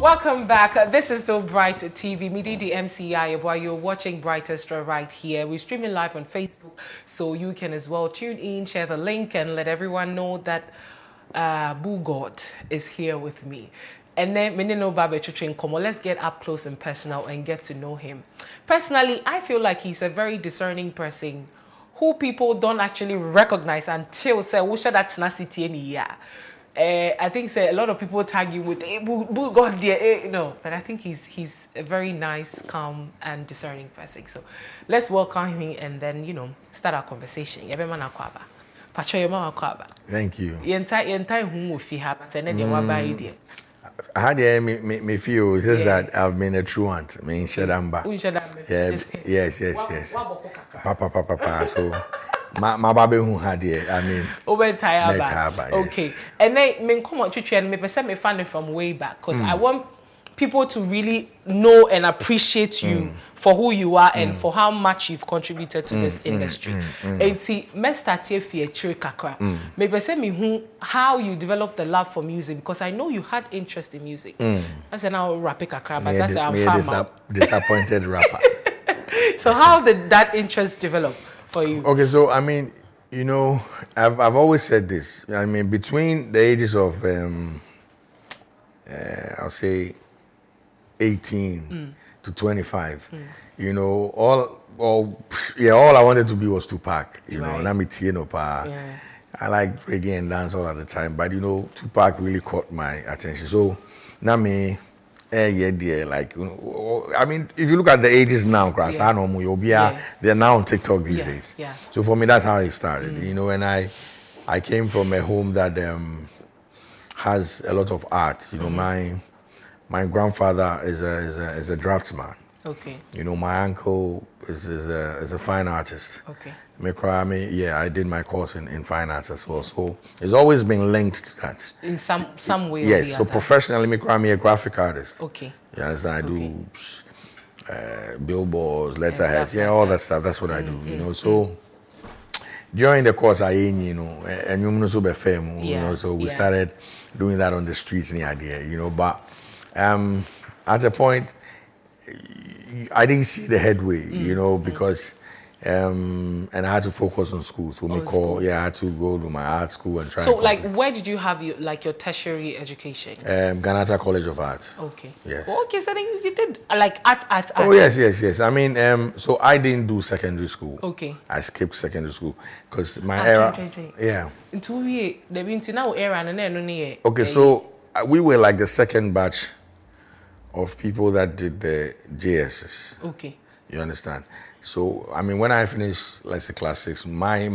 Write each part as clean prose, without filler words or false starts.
Welcome back. This is still Bright TV. Me, the MCI, while you're watching Brightestra right here. We're streaming live on Facebook, so you can as well tune in, share the link, and let everyone know that Bulldog is here with me. And then, let's get up close and personal and get to know him. Personally, I feel like he's a very discerning person who people don't actually recognize until say, "We should that tenacity in here." I think a lot of people tag you with Bulldog there, no, but I think he's a very nice, calm, and discerning person. So let's welcome him and then start our conversation. Thank you. I had me feel it's just that I've been a truant. I mean, Shadamba. Yes. Papa. So. My baby who had here, I mean, okay. And then me come on to and me person me find it from way back because I want people to really know and appreciate you for who you are and for how much you've contributed to this industry. And see, me start here for a kakra. Me person me who how you developed the love for music because I know you had interest in music. I said now rap kakra, but that's I'm disappointed rapper. So how did that interest develop? Okay, so I mean, I've always said this. I mean, between the ages of I'll say 18 to 25, all I wanted to be was Tupac. I like reggae and dance all at the time, but Tupac really caught my attention. So now me. I mean, if you look at the ages now, they're now on TikTok these days. Yeah. So for me, that's how it started. And I came from a home that has a lot of art. My grandfather is a draftsman. Okay. My uncle is a fine artist. Okay. I did my course in fine arts as well. So it's always been linked to that. In some way. Yes. So professionally, I'm a graphic artist. Okay. Yes, I do billboards, letterheads, all that stuff. That's what I do. So during the course, so we started doing that on the streets in the idea, But at a point, I didn't see the headway, because. And I had to focus on school. So I had to go to my art school and try. So, where did you have your tertiary education? Ghanata College of Art. Okay. Yes. Well, okay, so then you did art. Oh yes. I mean, so I didn't do secondary school. Okay. I skipped secondary school because my era. Yeah. Okay, so we were like the second batch of people that did the JSS. Okay. You understand? So I mean, when I finished, let's say class 6, my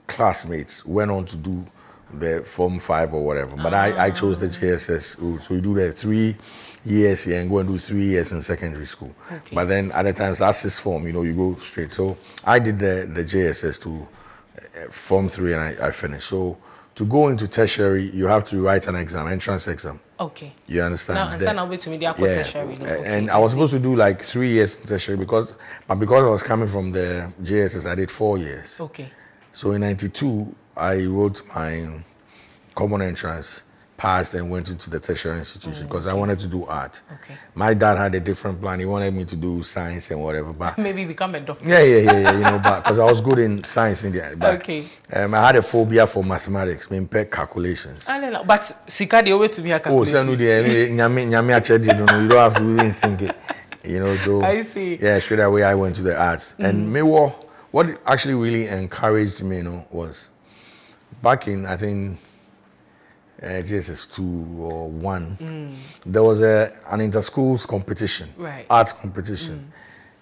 classmates went on to do the Form 5 or whatever. But I chose the JSS route. So you do the 3 years here and go and do 3 years in secondary school. Okay. But then at the times, that's 6th form. You go straight. So I did the JSS to Form 3 and I finished. So to go into tertiary, you have to write an exam, entrance exam. Okay. You understand? Now wait to me, tertiary. And I was supposed to do like 3 years in tertiary because I was coming from the JSS, I did 4 years. Okay. So in 92, I wrote my common entrance, passed, and went into the tertiary institution because I wanted to do art. Okay. My dad had a different plan. He wanted me to do science and whatever, but maybe become a doctor. Yeah. But because I was good in science in the but, okay. I had a phobia for mathematics, calculations. I don't know, but Sika the way to be a calculator. You don't have to even think it. So I see. Yeah, straight away I went to the arts. And what actually really encouraged me, was back in, I think, JSS 2 or 1, there was an inter-schools competition, arts competition,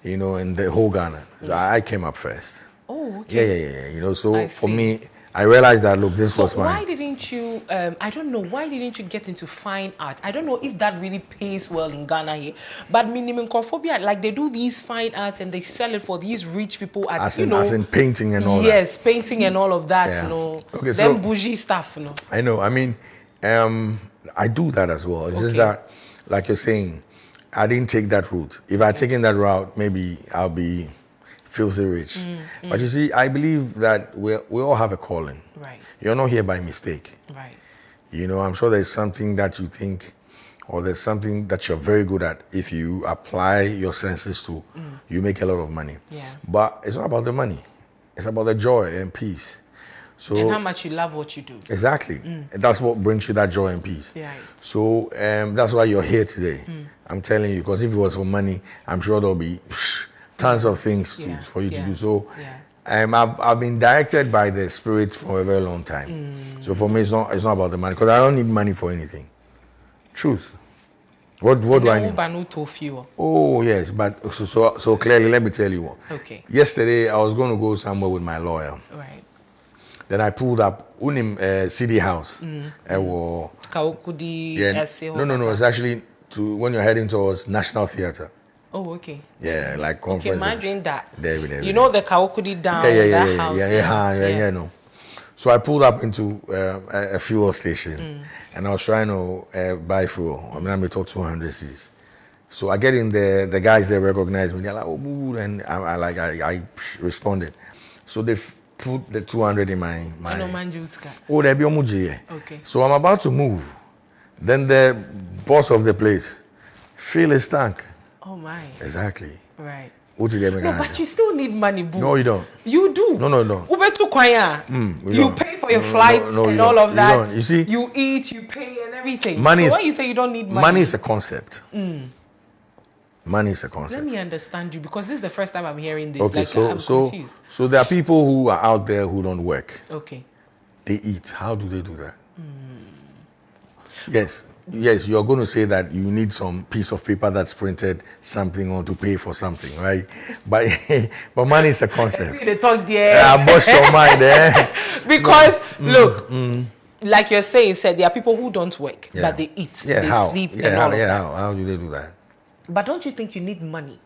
in the whole Ghana. So I came up first. Oh, okay. Yeah. So for me, I realized that, look, this was mine. Why didn't you, I don't know, why didn't you get into fine art? I don't know if that really pays well in Ghana here, but minimum corphobia, like they do these fine arts and they sell it for these rich people at, as in painting and all that. Yes, painting and all of that, Okay, them bougie stuff, I know, I mean, I do that as well. It's just that, like you're saying, I didn't take that route. If I'd taken that route, maybe I'll be filthy rich. But you see, I believe that we all have a calling. Right. You're not here by mistake. Right. You know, I'm sure there's something that you think, or there's something that you're very good at. If you apply your senses to, you make a lot of money. Yeah. But it's not about the money. It's about the joy and peace. So, and how much you love what you do. Exactly. And that's what brings you that joy and peace. Yeah. So that's why you're here today. I'm telling you, because if it was for money, I'm sure there'll be tons of things for you to do. So I've been directed by the Spirit for a very long time. So for me, it's not about the money, because I don't need money for anything. Truth. What do I need? Oh yes, but so clearly, let me tell you what. Okay. Yesterday, I was going to go somewhere with my lawyer. Right. Then I pulled up Unim City House. Kaukudi. No. It's actually when you're heading towards National Theatre. Oh, okay. Yeah, like conference. Okay, imagine that. There. You know the Kaukudi down that house. Yeah, no. So I pulled up into a fuel station, and I was trying to buy fuel. I mean, I took 200 C's. So I get in there, the guys there recognize me. They're like, "Oh, boo," and I responded. So they put the 200 in my oh, there be okay. So I'm about to move. Then the boss of the place fill his tank. Oh my. Exactly. Right. No, but you still need money, boo. No, you don't. You do. No. You pay for your flights and all of that. You see? You eat, you pay and everything. Money so when you say you don't need money? Money is a concept. Money is a concept. Let me understand you, because this is the first time I'm hearing this. Okay, I'm confused. So there are people who are out there who don't work. Okay. They eat. How do they do that? Yes, you're going to say that you need some piece of paper that's printed something or to pay for something, right? But money is a concept. They talk there. I bust your mind, Because look, like you're saying, there are people who don't work, but they eat, they sleep, and all of that. How do they do that? But don't you think you need money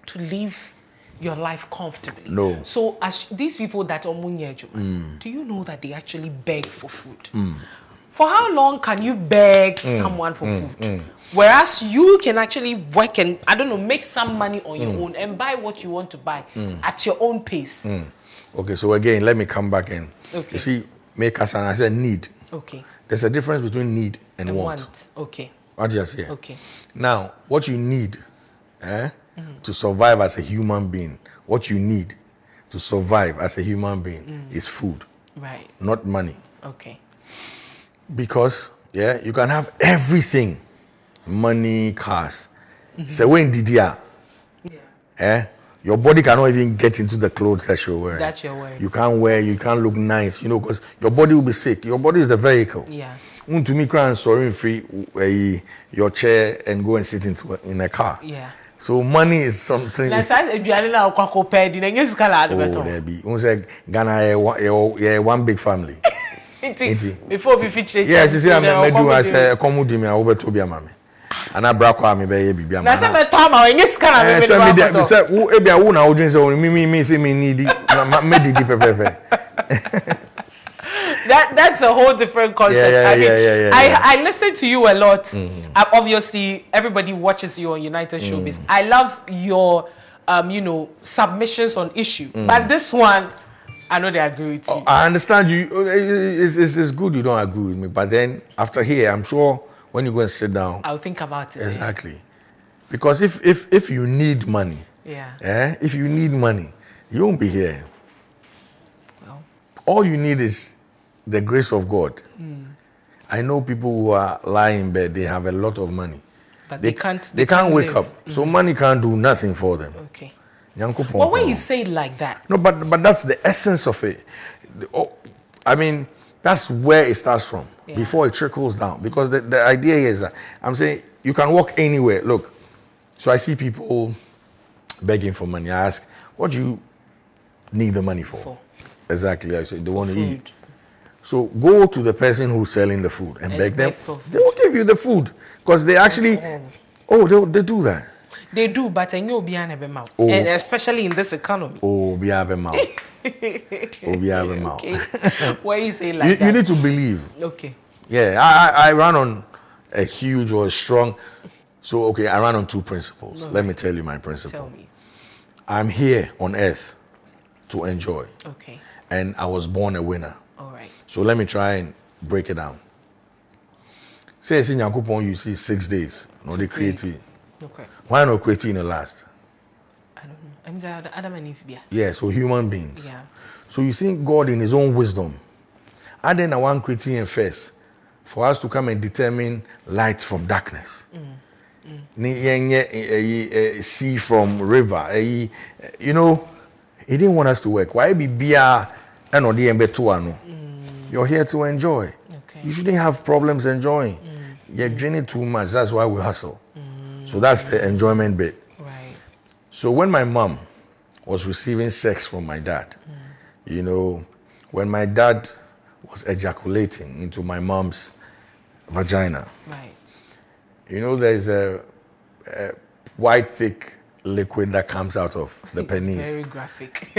to live your life comfortably? No. So as these people that are do you know that they actually beg for food? For how long can you beg someone for food? Whereas you can actually work and, I don't know, make some money on your own and buy what you want to buy at your own pace. Okay, so again, let me come back in. Okay. You see, make us, and I said need. Okay. There's a difference between need and want. Okay. What you say? Okay. Now, what you need to survive as a human being, what you need to survive as a human being is food. Right. Not money. Okay. Because, you can have everything. Money, cars. So when did you? Your body cannot even get into the clothes that you're wearing. That you're wearing. You can't wear, you can't look nice, because your body will be sick. Your body is the vehicle. Yeah. To me, cry and sorry free your chair and go and sit in a car. Yeah. So money is something. That's there be. Ghana, one big family. Before we feature. Yes, you see, I'm a say, come with me, I will to be a mammy. And I brought me baby. That's a time when you scan. I said, who a woman audience only me say me needy. That's a whole different concept. I listen to you a lot. Obviously, everybody watches you on United Showbiz. I love your, submissions on issue. But this one, I know they agree with you. I understand you. It's good you don't agree with me. But then after here, I'm sure when you go and sit down, I'll think about it. Exactly. Because if you need money, if you need money, you won't be here. Well, all you need is the grace of God. I know people who are lying in bed, they have a lot of money. But they can't wake up. So money can't do nothing for them. Okay. Well, when you say it like that. No, but that's the essence of it. I mean, that's where it starts from, before it trickles down. Because the idea is that, I'm saying, you can walk anywhere. Look, so I see people begging for money. I ask, what do you need the money for? Exactly. I say, they want to eat. So go to the person who's selling the food and beg them. They will give you the food. Because they actually, they do that. They do, but I know and especially in this economy. Okay. Where you say like that? You need to believe. Okay. Yeah, I ran on a huge or a strong. So, okay, I ran on two principles. Let me tell you my principle. Tell me. I'm here on earth to enjoy. Okay. And I was born a winner. All right. So let me try and break it down. Say in Yakupon you see 6 days. No, they create it. Okay. Why not create it in the last? I don't know. I'm the Adam and Eve. Yeah, so human beings. Yeah. So you think God in his own wisdom, and then I want creating first for us to come and determine light from darkness. Sea from river. You know, he didn't want us to work. Why be beer and or the You're here to enjoy. Okay. You shouldn't have problems enjoying. You're draining too much. That's why we hustle. So that's the enjoyment bit. Right. So when my mom was receiving sex from my dad, you know, when my dad was ejaculating into my mom's vagina, Right. you know, there's a white, thick liquid that comes out of the penis. Very graphic.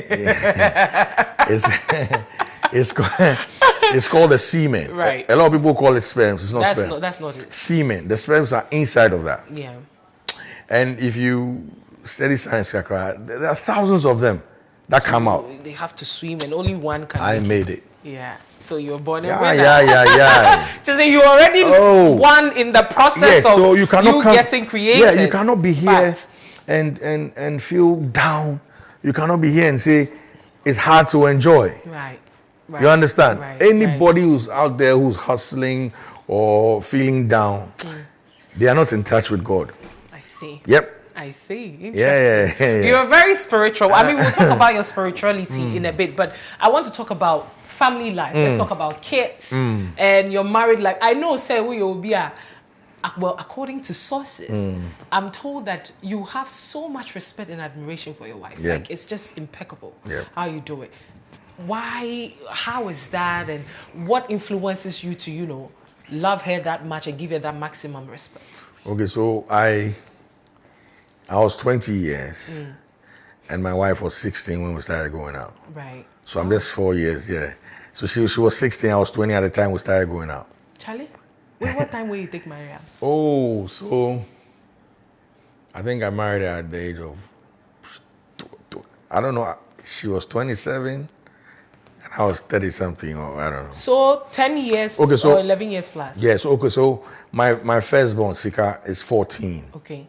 It's called the semen. Right. A lot of people call it sperms. It's not sperm. That's not it. Semen. The sperms are inside of that. Yeah. And if you study science, Kakra, there are thousands of them that come out. They have to swim, and only one can. I made it. Yeah. So you're born a Yeah, winner. yeah. Just say you already won in the process of so you cannot getting created. Yeah, you cannot be here and feel down. You cannot be here and say it's hard to enjoy. Right. You understand? Right. Anybody who's out there who's hustling or feeling down, they are not in touch with God. I see. Yep. I see. Yeah. You're very spiritual. I mean, we'll talk about your spirituality in a bit, but I want to talk about family life. Let's talk about kids and your married life. I know, say, we will be well, according to sources, I'm told that you have so much respect and admiration for your wife. Yeah. Like, it's just impeccable Yeah. how you do it. Why? How is that? And what influences you to, you know, love her that much and give her that maximum respect? Okay, so I was 20 years and my wife was 16 when we started going out. Right. So I'm just 4 years, yeah. So she was 16, I was 20 at the time we started going out. Charlie, what time will you take Maria? Oh, so I think I married her at the age of, I don't know, she was 27 and I was 30 something, or I don't know. So 10 years Okay, so, or 11 years plus? Yes, okay, so my firstborn, Sika, is 14. Okay.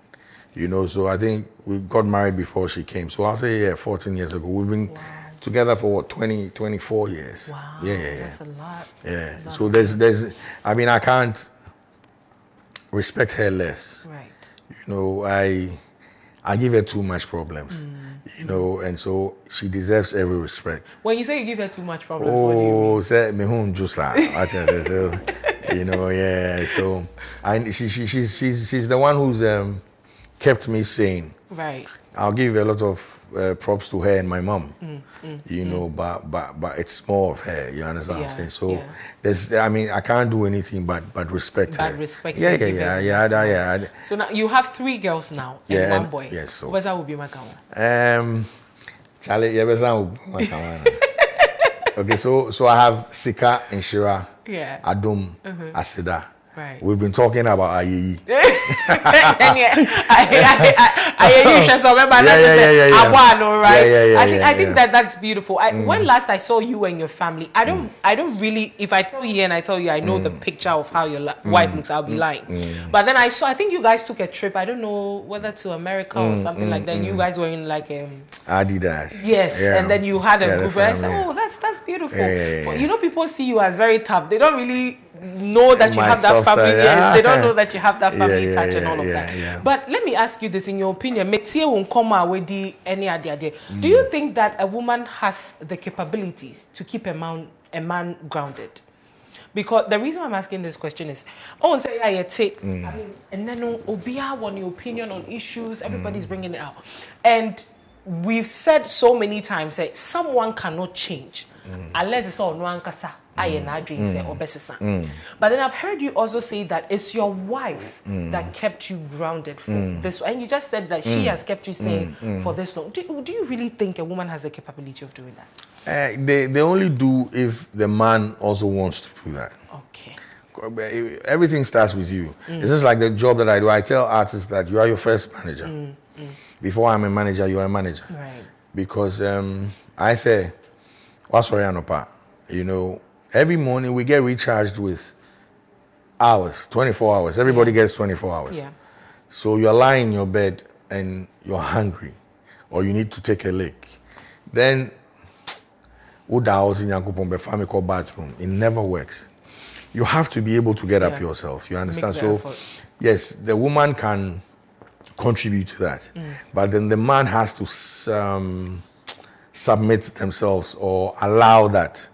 You know, so I think we got married before she came. So I'll say, 14 years ago. We've been together for what, 24 years. Wow. Yeah. That's a lot. Yeah. So there's, I mean, I can't respect her less. Right. You know, I give her too much problems. You know, and so she deserves every respect. When you say you give her too much problems, what do you mean? Oh, say me home just like you know, yeah. So she's the one who's kept me sane. Right. I'll give a lot of props to her and my mom. You know, but it's more of her. You understand what I'm saying? So there's, I mean, I can't do anything but respect her. Respect. Yeah. So now you have 3 girls now and 1 boy. Yes. So What's that will be my count? Charlie, okay, so I have Sika and Shira, Adum, Asida. Right. We've been talking about Ayeyi. I think that's beautiful. When last I saw you and your family, I don't really, if I tell you and I tell you I know the picture of how your wife looks, I'll be lying. But then I think you guys took a trip, I don't know whether to America or something like that. You guys were in like Adidas. Yes, and then you had a group. I said, oh, that's beautiful. You know, people see you as very tough. They don't really know that you have that family. Yes, they don't know that you have that family touch and all of that. But let me ask you this, in your opinion, do you think that a woman has the capabilities to keep a man grounded? Because the reason I'm asking this question is, say I mean, and then Obia want your opinion on issues, everybody's bringing it out. And we've said so many times that someone cannot change unless it's all Nwankasa. But then I've heard you also say that it's your wife that kept you grounded for this, and you just said that she has kept you sane for this long. Do you really think a woman has the capability of doing that? They only do if the man also wants to do that. Okay. Everything starts with you. It's just like the job that I do. I tell artists that you are your first manager. Before I'm a manager, you are a manager. Right. Because I say, what's you know, every morning we get recharged with hours, 24 hours. Everybody gets 24 hours. Yeah. So you're lying in your bed and you're hungry, or you need to take a lick. Then, it never works. You have to be able to get up yourself. You understand? So, effort. yes, the woman can contribute to that, but then the man has to submit themselves or allow that,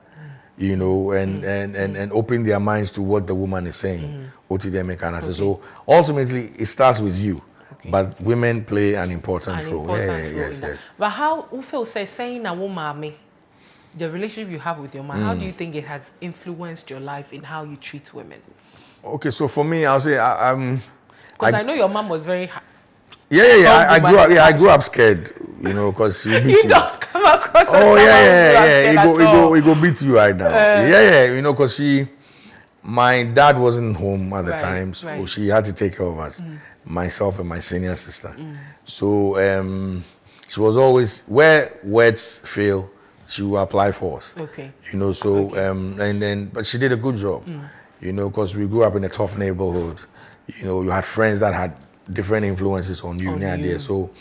you know, and open their minds to what the woman is saying. So ultimately, it starts with you. Okay. But women play an important role. Yes. But how Ufo says saying a woman, the relationship you have with your man, how do you think it has influenced your life in how you treat women? Okay, so for me, I'll say because I know your mom was very. I grew up scared, you know, because she beat you. Don't come across. He go beat you right now. You know, because my dad wasn't home at the time, so she had to take care of us, myself and my senior sister. So she was always, where words fail, she will apply force. Okay. You know, so but she did a good job. You know, because we grew up in a tough neighborhood. You know, you had friends that had different influences on you. There. So,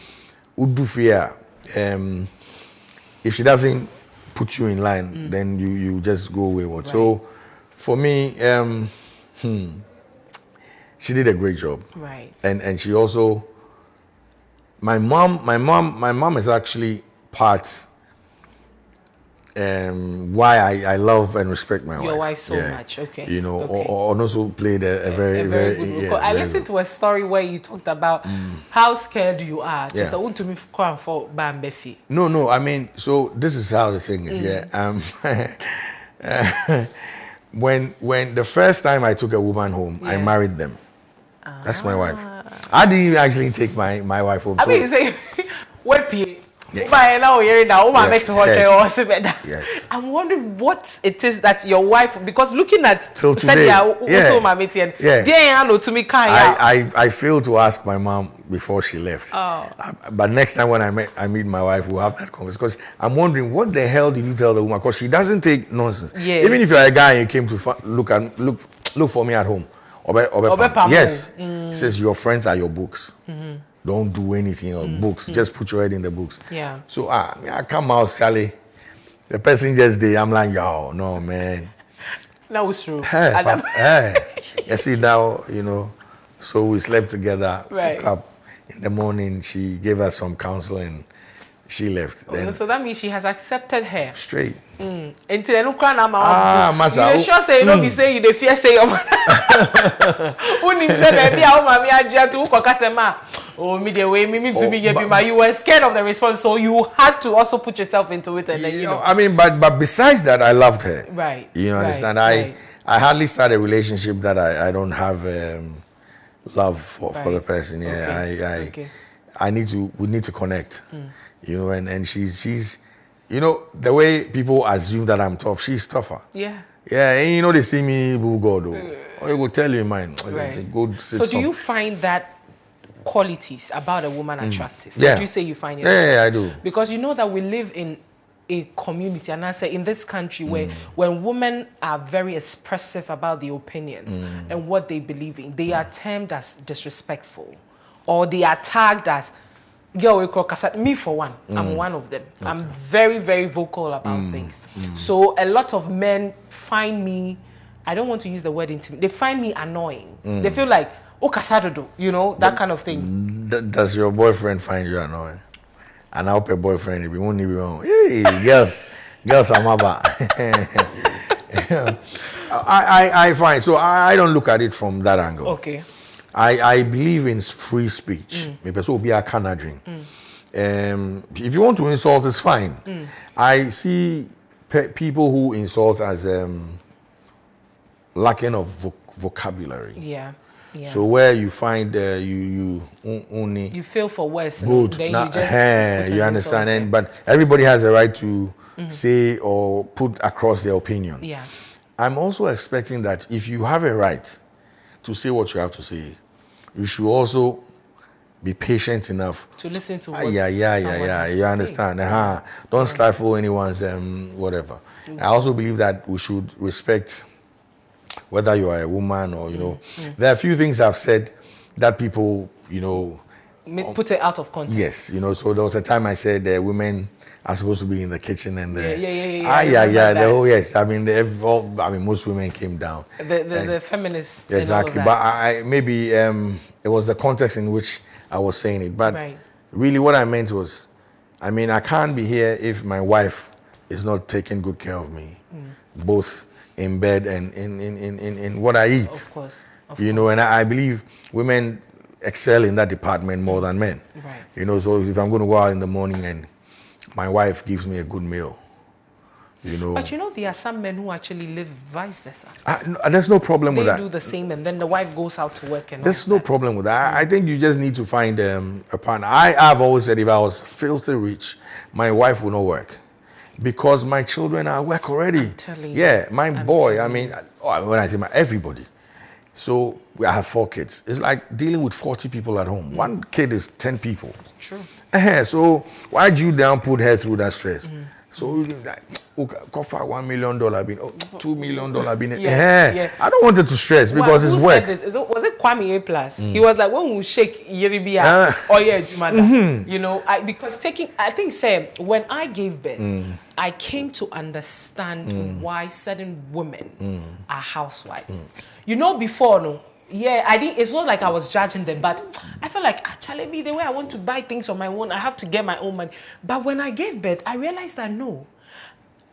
Udufia, if she doesn't put you in line, then you just go wayward. Right. So, for me, she did a great job. Right. And she also, my mom is actually part. Why I love and respect my wife. Your wife so much, okay. You know, or also played a very good role. I listened to a story where you talked about how scared you are. Just to me for Bambefi. No. I mean, so this is how the thing is. When the first time I took a woman home, I married them. That's my wife. I didn't even actually take my wife home. I mean, you say, what P? Yes. I'm wondering what it is that your wife, because looking at today, I failed to ask my mom before she left. But next time when I meet my wife, we'll have that conversation. Because I'm wondering, what the hell did you tell the woman? Because she doesn't take nonsense. Even if you're a guy and you came to look for me at home. Yes. She says your friends are your books. Don't do anything else. Books. Just put your head in the books. Yeah. So I come out, Charlie. The person just did. I'm like, yo, no, man. That was true. You see now, you know. So we slept together. Right. Woke up in the morning. She gave us some counsel and she left. Then, so that means she has accepted her. Straight. Until you sure say you don't be saying you the fear say your man. When say baby, how mommy aja to ukokasema. Oh, me the way me to be you were scared of the response, so you had to also put yourself into it, and then you know. I mean, but besides that, I loved her. Right. You understand? I hardly start a relationship that I don't have love for the person. Yeah. We need to connect. You know, and she's, you know, the way people assume that I'm tough, she's tougher. Yeah. Yeah, and you know they see me, Bulldog, or they will tell you mine. Right. So do you find that qualities about a woman attractive? Would you say you find it? Yeah, I do. Because you know that we live in a community, and I say in this country where when women are very expressive about their opinions and what they believe in, they are termed as disrespectful, or they are tagged as me for one. I'm one of them. Okay. I'm very, very vocal about things. So a lot of men find me, I don't want to use the word intimate, they find me annoying. They feel like, you know, that kind of thing. Does your boyfriend find you annoying? And I hope your boyfriend, if you won't be wrong, hey, girls, I'm about. I find, so I don't look at it from that angle. Okay. I believe in free speech. If you want to insult, it's fine. I see people who insult as lacking of vocabulary. Yeah. So where you find you only feel for worse. Good. Then you just you understand. But everybody has a right to say or put across their opinion. Yeah. I'm also expecting that if you have a right to say what you have to say, you should also be patient enough to listen to what you understand. Don't stifle anyone's whatever. I also believe that we should respect whether you are a woman or, you know, there are a few things I've said that people, you know, Put it out of context. yes, you know, so there was a time I said women are supposed to be in the kitchen and the yes. I mean, most women came down. The feminists. Exactly, but I maybe it was the context in which I was saying it. But really, what I meant was, I mean, I can't be here if my wife is not taking good care of me, both in bed and in what I eat. Of course. You know, and I believe women excel in that department more than men. Right. You know, so if I'm going to go out in the morning and my wife gives me a good meal, you know. But you know, there are some men who actually live vice versa. There's no problem with that. They do the same, and then the wife goes out to work. There's no problem with that. I think you just need to find a partner. I've always said if I was filthy rich, my wife would not work. Because my children are at work already. I'm telling you. Yeah, my boy, I mean, when I say everybody. So I have 4 kids. It's like dealing with 40 people at home. One kid is 10 people. It's true. So why do you down put her through that stress? So like, cover $1 million bin, $2 million bin. I don't want it to stress because it's work. Was it Kwame A Plus? He was like, when we shake Yeribia, you know, because I think Sam, when I gave birth, I came to understand why certain women are housewives. You know, before, no. Yeah, I didn't. It's not like I was judging them, but I felt like actually, the way I want to buy things on my own, I have to get my own money. But when I gave birth, I realized that no,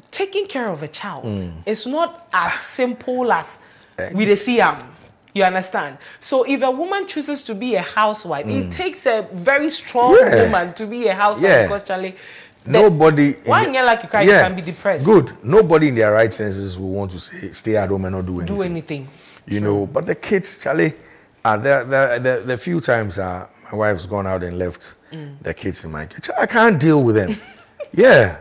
taking care of a child is not as simple as we see them. You understand? So if a woman chooses to be a housewife, it takes a very strong woman to be a housewife because Charlie. Nobody. Why you like you cry? You can be depressed. Good. Nobody in their right senses will want to stay at home and not do anything. You know, but the kids, Charlie, the few times my wife's gone out and left the kids in my kitchen, I can't deal with them. Yeah.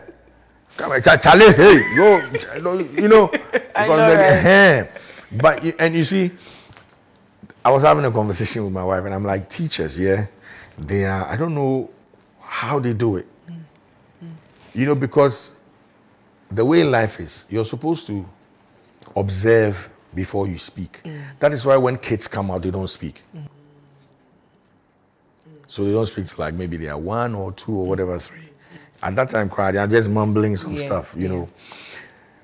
Charlie, hey, go, you know. But, and you see, I was having a conversation with my wife and I'm like, teachers, they are, I don't know how they do it. You know, because the way life is, you're supposed to observe before you speak. That is why when kids come out, they don't speak. So they don't speak to like maybe they are 1 or 2 or whatever 3. At that time, they are just mumbling some stuff, you know.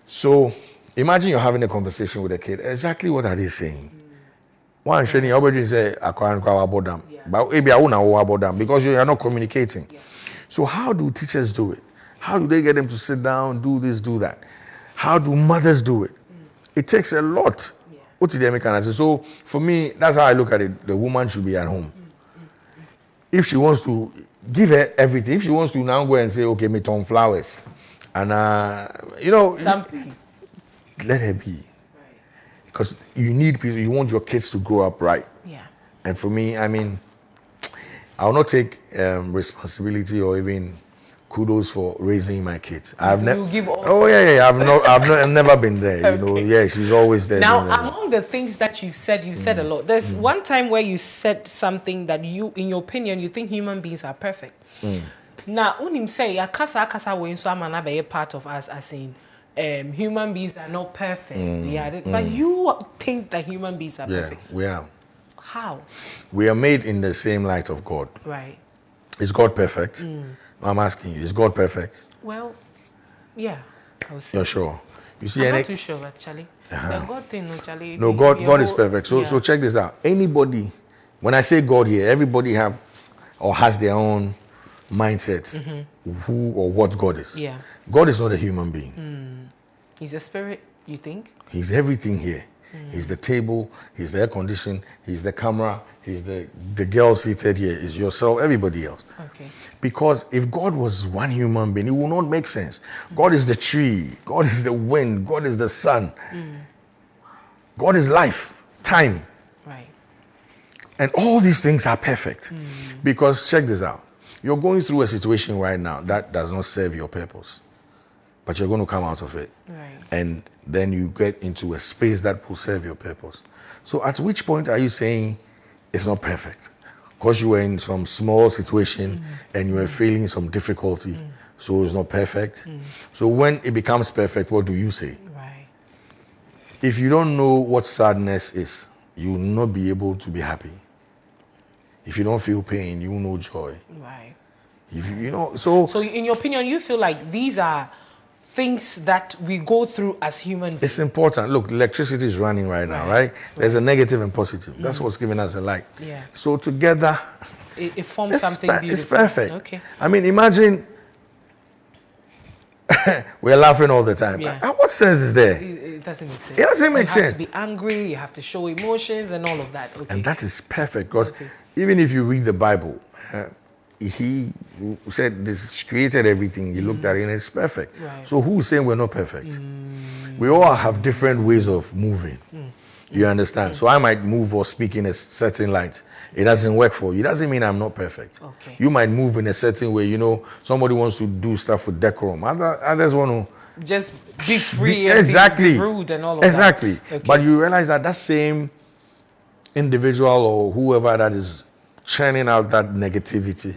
So imagine you're having a conversation with a kid. Exactly what are they saying? One training, everybody say, but maybe I won't know about them because you are not communicating. So how do teachers do it? How do they get them to sit down, do this, do that? How do mothers do it? It takes a lot. So for me, that's how I look at it. The woman should be at home. If she wants to give her everything, if she wants to now go and say, okay, me turn flowers, and you know, something, let her be. Because you need people, you want your kids to grow up right. Yeah. And for me, I mean, I will not take responsibility or even kudos for raising my kids. I've never. I've never been there. You know, she's always there. Now, among the things that you said a lot. There's one time where you said something that you, in your opinion, you think human beings are perfect. Now, unim say akasa we so amana be part of us as in human beings are not perfect. But you think that human beings are perfect. Yeah, we are. How? We are made in the same light of God. Right. Is God perfect? I'm asking you, is God perfect? Well, yeah. You're sure? You see, I'm not too sure, actually. The God thing, no, Charlie. No, God is perfect. So check this out. Anybody, when I say God here, everybody have or has their own mindset who or what God is. Yeah. God is not a human being. He's a spirit, you think? He's everything here. He's the table, he's the air condition, he's the camera, he's the girl seated here, is yourself, everybody else. Okay. Because if God was one human being, it would not make sense. God is the tree, God is the wind, God is the sun. God is life, time. Right. And all these things are perfect. Because check this out. You're going through a situation right now that does not serve your purpose. But you're going to come out of it. Right. And then you get into a space that will serve your purpose. So at which point are you saying it's not perfect? Because you were in some small situation and you were feeling some difficulty, so it's not perfect. So when it becomes perfect, what do you say? Right. if you don't know what sadness is, you will not be able to be happy. If you don't feel pain, you will know joy. Right. If you know, so in your opinion, you feel like these are things that we go through as human beings? It's important. Look, electricity is running right now, right? There's a negative and positive. That's what's giving us a light. Yeah. So together, it forms something beautiful. It's perfect. Okay. I mean, imagine we're laughing all the time. Yeah. What sense is there? It doesn't make sense. It doesn't make sense. You have to be angry. You have to show emotions and all of that. Okay. And that is perfect because even if you read the Bible, he said this created everything. He looked at it and it's perfect. Right. So who's saying we're not perfect? We all have different ways of moving. You understand? So I might move or speak in a certain light. It doesn't work for you. It doesn't mean I'm not perfect. Okay. You might move in a certain way. You know, somebody wants to do stuff with decorum. Others want to just be free and be rude and all of that. Okay. But you realize that same individual or whoever that is churning out that negativity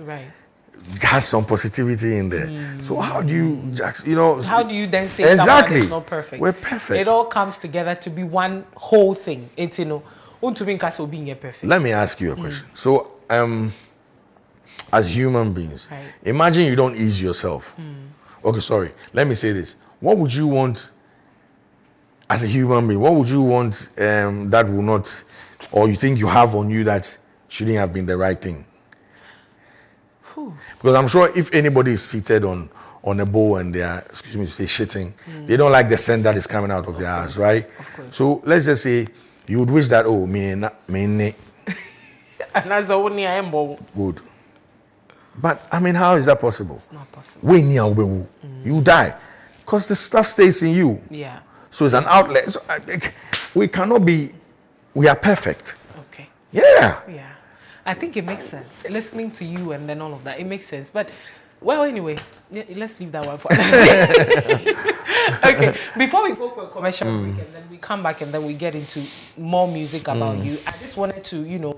has some positivity in there. So how do you, how do you then say someone is not perfect? We're perfect. It all comes together to be one whole thing. It's, being perfect. Let me ask you a question. So, as human beings, imagine you don't ease yourself. Okay, sorry. Let me say this. What would you want as a human being? What would you want that will not, or you think you have on you that shouldn't have been the right thing? Because I'm sure if anybody is seated on a bowl and they are, shitting, they don't like the scent that is coming out of their ass, right? Of course. So let's just say you would wish that, me. And that's the only I am good. But I mean, how is that possible? It's not possible. You die. Because the stuff stays in you. Yeah. So it's an outlet. So we cannot be, we are perfect. Okay. Yeah. Yeah. I think it makes sense. Listening to you and then all of that, it makes sense. But, well, anyway, let's leave that one for Okay, before we go for a commercial break and then we come back and then we get into more music about you, I just wanted to,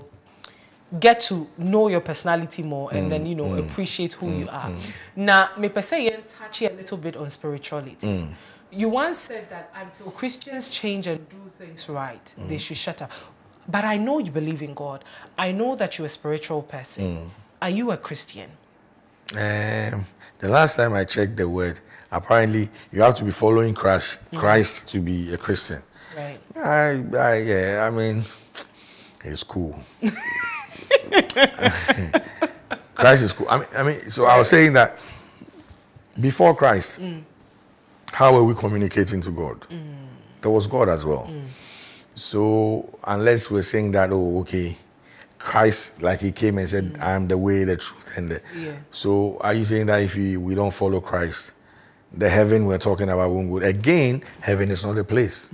get to know your personality more and then, appreciate who you are. Now, me per se, touch a little bit on spirituality. You once said that until Christians change and do things right, they should shut up. But I know you believe in God. I know that you're a spiritual person. Are you a Christian? The last time I checked the word, apparently you have to be following Christ to be a Christian. Right. I mean, it's cool. Christ is cool. I mean, so I was saying that before Christ, how were we communicating to God? There was God as well. So unless we're saying that, Christ, like he came and said, I am the way, the truth, and the... Yeah. So are you saying that if we don't follow Christ, the heaven we're talking about won't go? Again, heaven is not a place.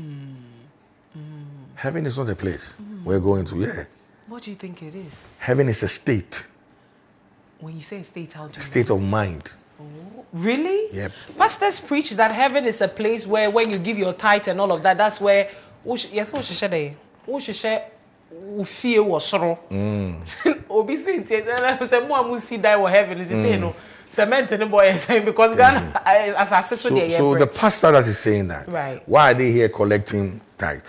Heaven is not a place we're going to, What do you think it is? Heaven is a state. When you say state, how do you state of mind. Oh, really? Yep. Pastors preach that heaven is a place where when you give your tithe and all of that, that's where... Yes, what should say? What should say? Fear was wrong. Obviously, say more see die or heaven is saying no cement and the boy is saying because Ghana as I said so the pastor that is saying that, right? Why are they here collecting tithe?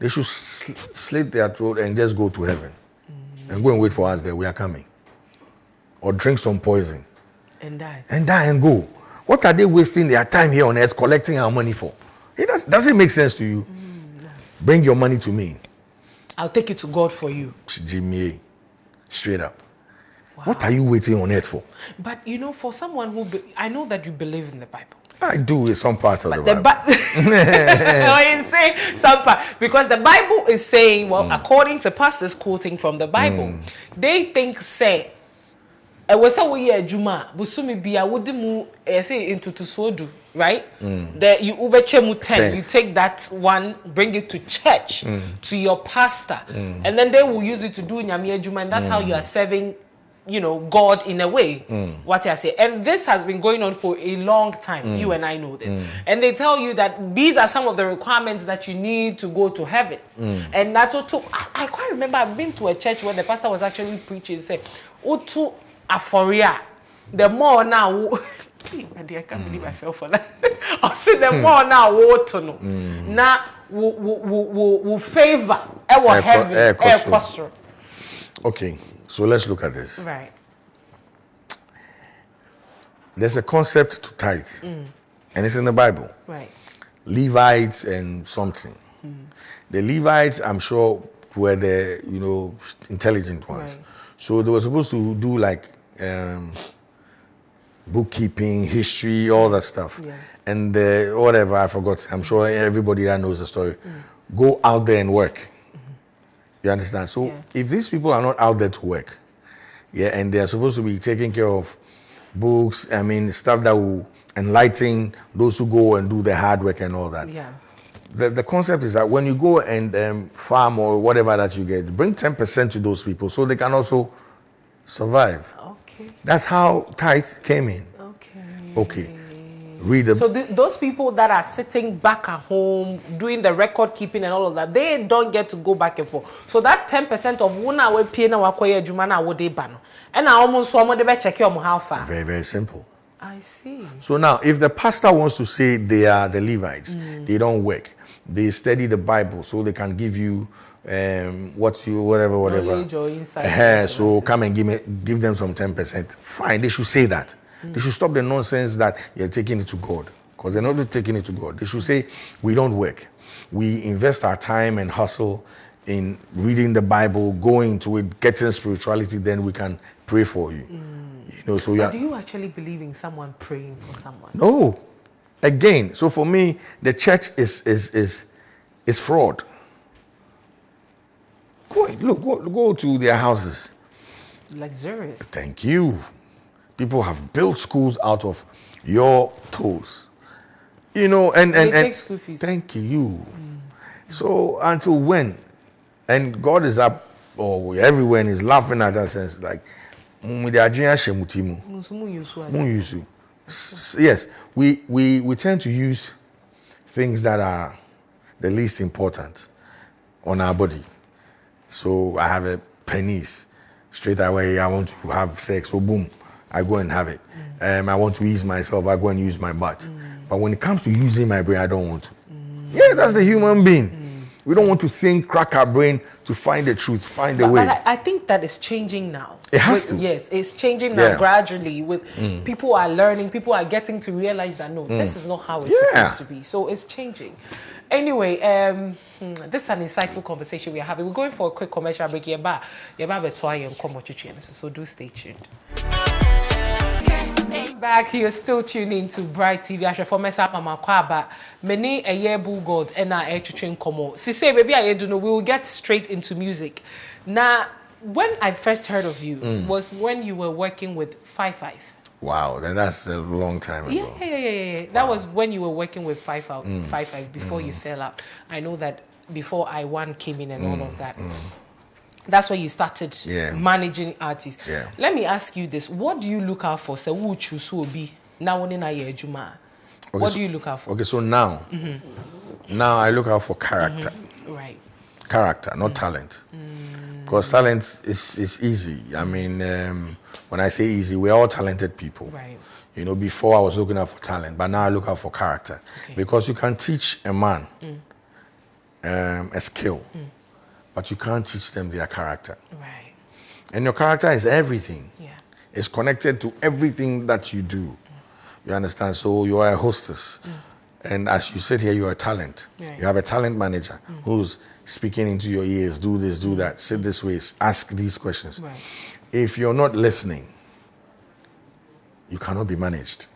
They should slit their throat and just go to heaven and go and wait for us there. We are coming, or drink some poison and die and go. What are they wasting their time here on earth collecting our money for? It doesn't make sense to you. No. Bring your money to me. I'll take it to God for you. Jimmy, straight up. Wow. What are you waiting on earth for? But for someone who... I know that you believe in the Bible. I do in some parts of the Bible. You say some part. Because the Bible is saying, according to pastors quoting from the Bible, they think, say, was a way Juma, Busumi be a wooden say into Tusodu, right? That you ubechemu 10, you take that one, bring it to church, to your pastor, and then they will use it to do Nyamiya Juma, and that's how you are serving, God in a way. What I say. And this has been going on for a long time. You and I know this. And they tell you that these are some of the requirements that you need to go to heaven. And that's what I quite remember I've been to a church where the pastor was actually preaching, said, Utu Aphoria. The more now, I can't believe I fell for that. I said the more now, what to know. Now, will favor our heaven, air costro. Okay, so let's look at this. Right. There's a concept to tithe, and it's in the Bible. Right. Levites and something. The Levites, I'm sure, were the intelligent ones. Right. So they were supposed to do like bookkeeping, history, all that stuff. Yeah. And whatever, I forgot. I'm sure everybody that knows the story. Go out there and work. You understand? So if these people are not out there to work, and they're supposed to be taking care of books, stuff that will enlighten those who go and do the hard work and all that. Yeah. The concept is that when you go and farm or whatever that you get, bring 10% to those people so they can also survive. Okay. That's how tithe came in. Okay. Read the... So those people that are sitting back at home, doing the record keeping and all of that, they don't get to go back and forth. So that 10% of one hour pay na wakoye jumana wo de ban. And I almost so they check how far. Very, very simple. I see. So now, if the pastor wants to say they are the Levites, they don't work. They study the Bible so they can give you whatever. Knowledge or insight. So come and give them some 10%. Fine, they should say that. They should stop the nonsense that you're taking it to God, because they're not taking it to God. They should say, we don't work. We invest our time and hustle in reading the Bible, going to it, getting spirituality, then we can pray for you. So but do you actually believe in someone praying for someone? No. Again, so for me, the church is fraud. Go to their houses. Luxurious. Thank you. People have built schools out of your toes. And take school fees. Thank you. So until when? And God is up, or everyone is laughing at us, and like, yes, we tend to use things that are the least important on our body. So I have a penis. Straight away, I want to have sex. So boom, I go and have it. I want to ease myself. I go and use my butt. But when it comes to using my brain, I don't want to. Yeah, that's the human being. We don't want to think, crack our brain to find the truth, find the way. But I think that is changing now. It has to. Yes, it's changing now gradually. With people are learning, people are getting to realize that no, this is not how it's supposed to be. So it's changing. Anyway, this is an insightful conversation we are having. We're going for a quick commercial break here, so do stay tuned. Back here, still tuning to Bright TV. I for myself, Mama Kwaba. Many a year Bulldog and I train Komo. Si say, baby, I don't know. We will get straight into music. Now, when I first heard of you was when you were working with 5-5. Wow, then that's a long time ago. Yeah. That was when you were working with 5-5 before you fell out. I know that before I1 came in and all of that. That's where you started managing artists. Yeah. Let me ask you this. What do you look out for? So who choose who be now when in Juma? What do you look out for? Okay, so now I look out for character. Right. Character, not talent. Because talent is easy. I mean, when I say easy, we're all talented people. Right. Before I was looking out for talent, but now I look out for character. Okay. Because you can teach a man a skill. But you can't teach them their character. Right. And your character is everything. Yeah. It's connected to everything that you do. You understand? So you are a hostess. And as you sit here, you're a talent. Right. You have a talent manager who's speaking into your ears, do this, do that, sit this way, ask these questions. Right. If you're not listening, you cannot be managed.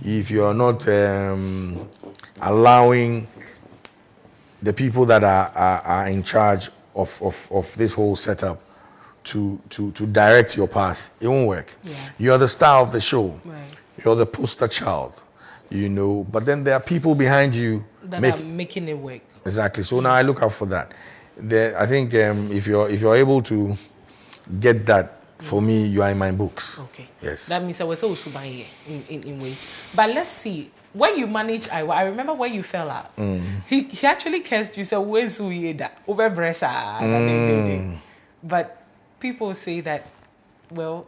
If you're not allowing the people that are in charge of this whole setup to direct your path, it won't work. Yeah. You're the star of the show. Right. You're the poster child, but then there are people behind you that are making it work. Exactly. So now I look out for that. I think if you're able to get that, for me, you are in my books. Okay. Yes. That means I was also buying in way. But let's see. When you manage I remember when you fell out. He actually cursed you, said, where's that? Over Bressa. But people say that, well,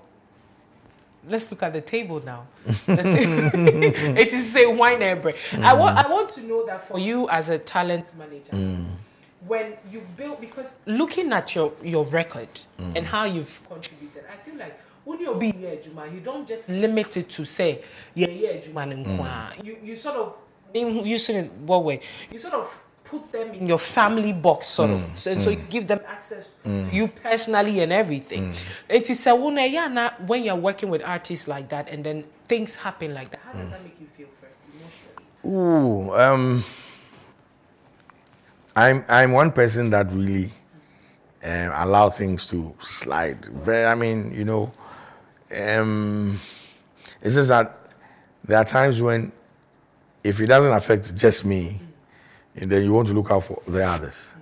let's look at the table now. It is say wine and bread. I want to know that for you as a talent manager, when you build, because looking at your record and how you've contributed, I feel like when you be here, Juma, you don't just limit it to say Juma. You sort of using it what way? You sort of put them in your family box, sort of, so you give them access to you personally and everything. It is when you're working with artists like that, and then things happen like that. How does that make you feel first, emotionally? I'm one person that really allow things to slide. It's just that there are times when, if it doesn't affect just me, and then you want to look out for the others.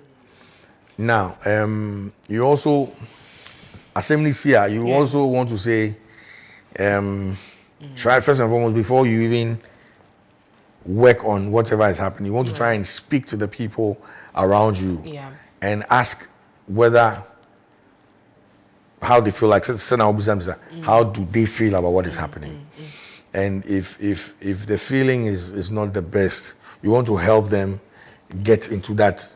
Now, you also, assembly here, you also want to say, try first and foremost, before you even work on whatever is happening, you want to try and speak to the people around you and ask whether, how they feel, like, how do they feel about what is happening? And if the feeling is not the best, you want to help them get into that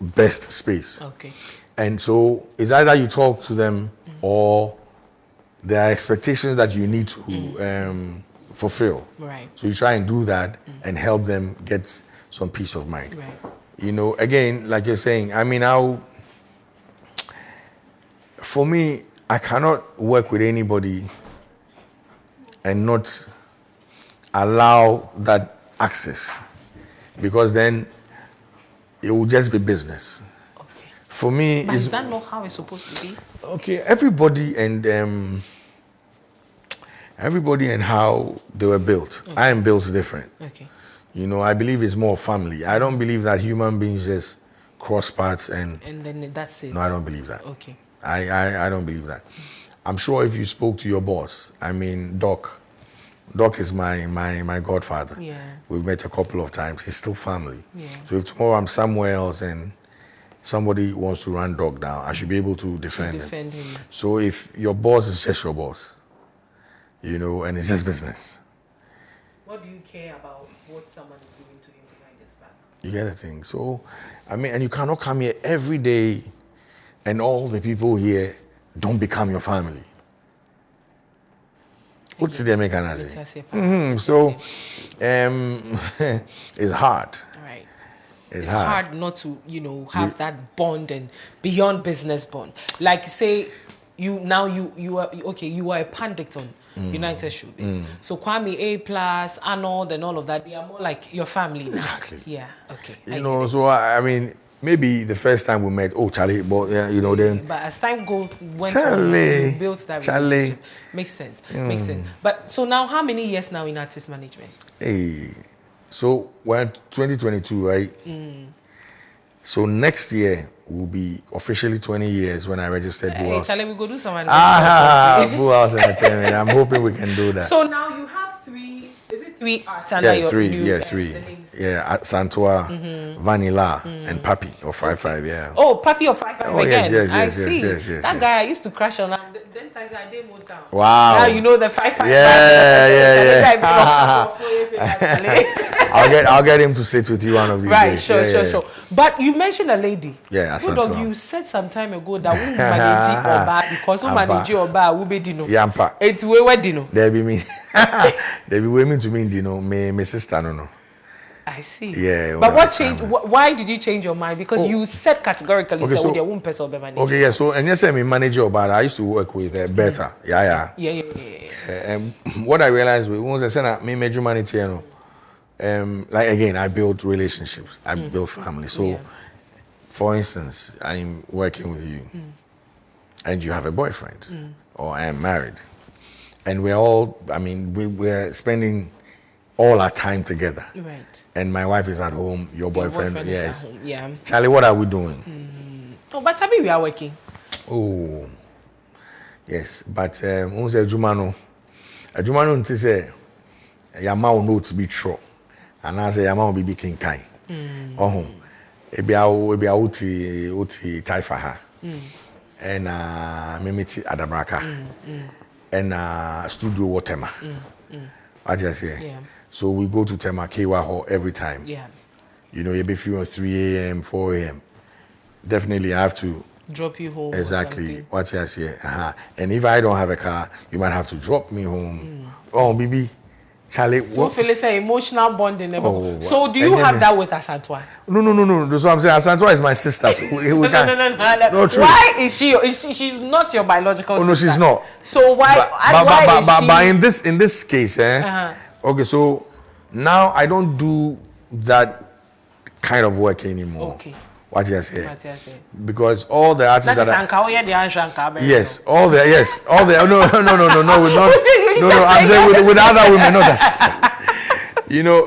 best space. Okay. And so it's either you talk to them or there are expectations that you need to fulfill. Right. So you try and do that and help them get some peace of mind. Right. You know, again, like you're saying, I mean, for me, I cannot work with anybody and not allow that access, because then it will just be business. Okay. For me, but is that not how it's supposed to be? Okay, everybody and how they were built. Okay. I am built different. Okay. You know, I believe it's more family. I don't believe that human beings just cross paths and then that's it. No, I don't believe that. Okay. I don't believe that. I'm sure if you spoke to your boss, I mean, Doc is my godfather. Yeah. We've met a couple of times. He's still family. Yeah. So if tomorrow I'm somewhere else and somebody wants to run Doc down, I should be able to defend him. So if your boss is just your boss, you know, and it's just business. What do you care about what someone is doing to you behind his back? You get the thing. So, I mean, and you cannot come here every day and all the people here don't become your family. What's the American? So, it's hard. Right. It's hard not to, you know, have that bond and beyond business bond. Like, say, you are okay. You are a pandit on United Showbiz. So Kwame A+, Arnold, and all of that. They are more like your family now. Exactly. Yeah. Okay. You know, so I mean, maybe the first time we met, Charlie, but you know, then. But as time went on, you built that relationship. Makes sense. Makes sense. But so now, how many years now in artist management? Hey, so we're 2022, right? So next year will be officially 20 years when I registered Bull House. Charlie, we go do some Bull House Entertainment. I'm hoping we can do that. So now you have three. Is it three arts under your new? Three. Yeah, Santua, Vanilla, and Papi or 5-5. Yeah. Oh, Papi or 5-5 again. Yes, I see. Yes, that guy I used to crash on. Then times I did Motown. Wow. Now you know the 5-5. Yeah. I'll get him to sit with you one of these days. Sure. But you mentioned a lady. Yeah, Bulldog, you said some time ago that we manage Oba because we manage Oba, we be dino. Yampa. It's we dino. There be me. There be women to me dino. My sister no. I see. Yeah. But what changed? Why did you change your mind? Because you said categorically, okay, so, your person manage. Okay, yeah. So and yes, I'm a manager, but I used to work with Beta. Yeah. And what I realized was once I said I made major money, you know. Like again, I built relationships. I built family. So, for instance, I'm working with you, and you have a boyfriend, or I am married, and we're all. I mean, we're spending all our time together. Right. And my wife is at home. Your boyfriend yes. Is at home. Yeah. Charlie, what are we doing? Oh, but Tabi, we are working. Oh, yes. But who's a Jumano? A Jumano until say, Yama will know to be true. And I say Yama will be king kai. Oh, ebi a uti taifa ha. And mimiti adabraka. and studio or Tema. I just say. Yeah. So we go to Tema Kewa Hall every time. Yeah. You know, you be few 3 a.m., 4 a.m. Definitely I have to drop you home. Exactly. What you say. And if I don't have a car, you might have to drop me home. Oh, baby. Charlie, so feel it's an emotional bonding. So do you have that with Asantwa? No. That's what I'm saying. Asantwa is my sister. So no. Why is she? She's not your biological sister. Oh no, she's not. So why? But in this case, okay. So now I don't do that kind of work anymore. Okay. What you say? Because all the artists that yes, all the no, I'm saying with other women, not that. You know,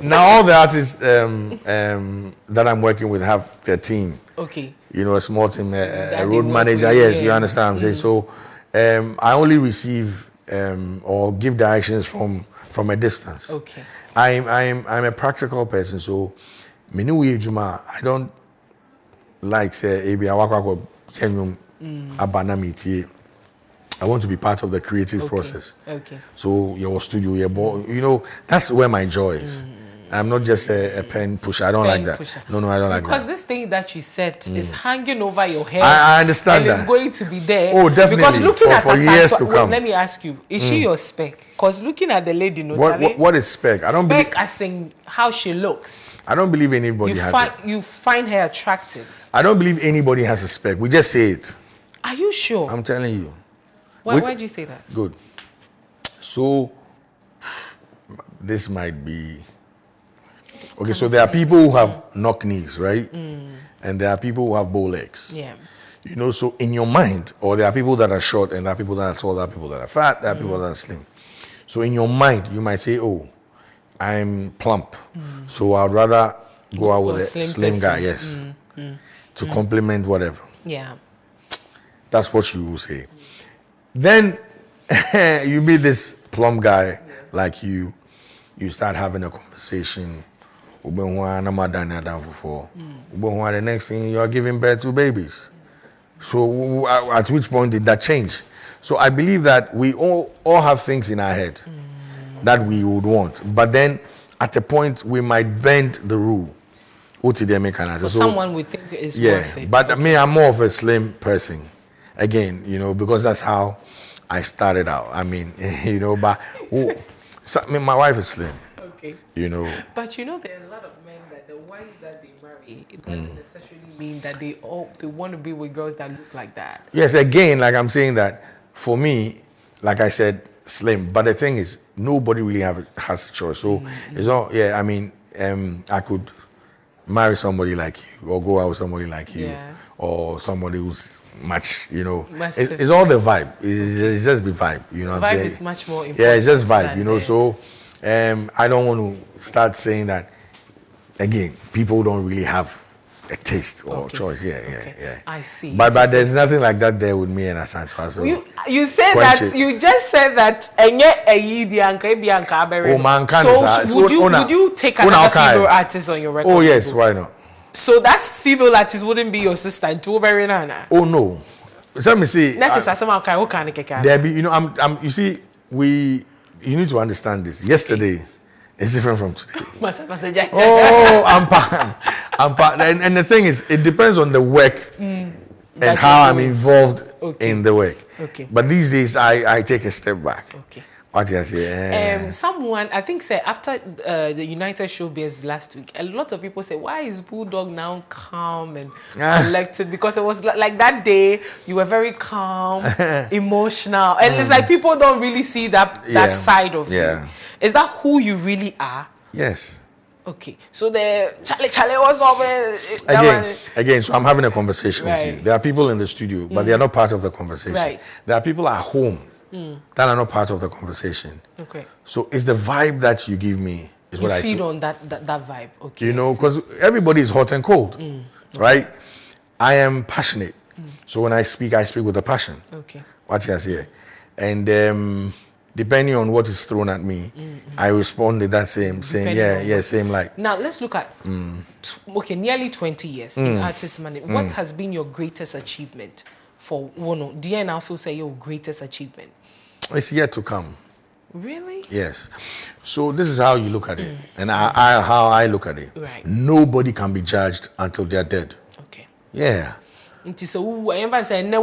now all the artists that I'm working with have their team. Okay. You know, a small team, a road manager. Yes, you understand what I'm saying. So, I only receive or give directions from a distance. Okay. I'm a practical person, so I don't like say I want to be part of the creative process. Okay. So your studio, you know, that's where my joy is. I'm not just a pen pusher. I don't like that. No, I don't like that. Because this thing that you said is hanging over your head. I understand and that. it's going to be there. Oh, definitely. Because looking at for years to come. Let me ask you, is she your spec? Because looking at the lady, what is spec? I don't spec as in how she looks. I don't believe anybody has it. You find her attractive. I don't believe anybody has a spec. We just say it. Are you sure? I'm telling you. Why do you say that? Good. So, this might be... Okay, so there are people who have knock knees, right? And there are people who have bow legs. Yeah. You know, so in your mind, or there are people that are short, and there are people that are tall, there are people that are fat, there are people that are slim. So in your mind, you might say, oh, I'm plump. So I'd rather go out with a slim guy, yes. To complement whatever. Yeah. That's what you will say. Then you meet this plump guy like you start having a conversation. The next thing you are giving birth to babies. So at which point did that change? So I believe that we all have things in our head that we would want, but then at a point we might bend the rule. So someone would think is worth it. But me, I'm more of a slim person. Again, you know, because that's how I started out. I mean, you know, but my wife is slim. Okay. You know. But you know, there are a lot of men that the wives that they marry, it doesn't necessarily mean that they want to be with girls that look like that. Yes, again, like I'm saying that for me, like I said, slim. But the thing is, nobody really has a choice. So it's all, I mean, I could marry somebody like you, or go out with somebody like you, or somebody who's much, you know. It's all the vibe. It's just the vibe, you know what I'm saying? Vibe is much more important. Yeah, it's just vibe, you know. So I don't want to start saying that, again, people don't really have a taste or choice. Yeah. I see. But there's nothing like that there with me and Asantwa. So you said that you just said that. So would you take another female artist on your record? Oh yes, why not? So that female artist wouldn't be your sister in Tuberry Nana? Oh no. Let me see. There you know, you see, you need to understand this. Yesterday is different from today. And the thing is, it depends on the work and how I'm involved in the work. Okay. But these days, I take a step back. Okay. What do I say? Someone, I think, said after the United Showbiz last week, a lot of people say, why is Bulldog now calm and collected? Because it was like that day, you were very calm, emotional. And it's like people don't really see that side of you. Is that who you really are? Yes. Okay. So the Charlie was over. Again, so I'm having a conversation with you. There are people in the studio, but they are not part of the conversation. Right. There are people at home that are not part of the conversation. Okay. So it's the vibe that you give me is what I feed on that vibe. Okay. You know, because everybody is hot and cold, right? I am passionate. So when I speak with a passion. Okay. What you say? And depending on what is thrown at me, I respond to that same like. Now let's look at nearly 20 years in artist management. What has been your greatest achievement for one? Do you now feel say your greatest achievement? It's yet to come. Really? Yes. So this is how you look at it, and how I look at it. Right. Nobody can be judged until they're dead. Okay. Yeah. So if I say, if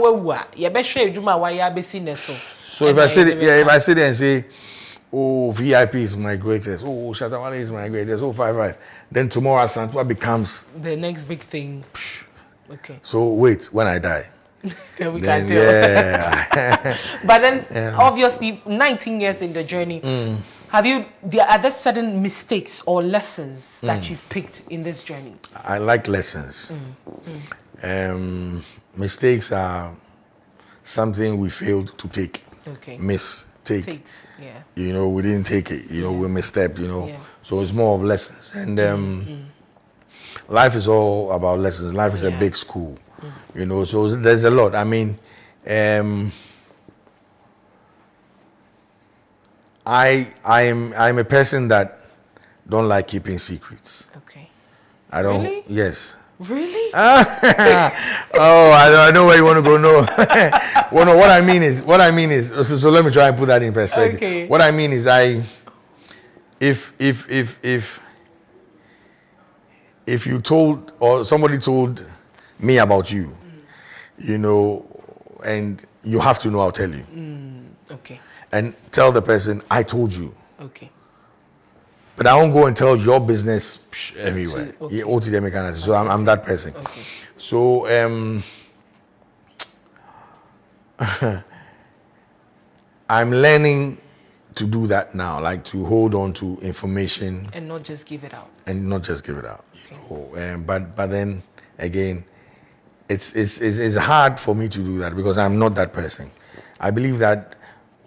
I sit there and say, oh, VIP is my greatest, oh, Shatta Wale is my greatest, oh, 5-5, then tomorrow Santua becomes the next big thing. Okay. So wait, when I die. Then we can tell. Yeah. But then, obviously, 19 years in the journey, are there certain mistakes or lessons that you've picked in this journey? I like lessons. Mistakes are something we failed to take. Okay. Takes, yeah. You know, we didn't take it. You know, we misstepped. You know, so it's more of lessons. And life is all about lessons. Life is a big school. You know, so there's a lot. I mean, I'm a person that don't like keeping secrets. Okay. I don't. Really? Yes. Really? Oh, I know where you want to go. No. Well, no. What I mean is. So let me try and put that in perspective. Okay. What I mean is, if you told or somebody told me about you, you know, and you have to know, I'll tell you. Okay. And tell the person I told you. Okay. But I won't go and tell your business everywhere. Okay. Yeah, so I'm that person. Okay. So I'm learning to do that now, like to hold on to information and not just give it out. You know, but then again, it's hard for me to do that because I'm not that person. I believe that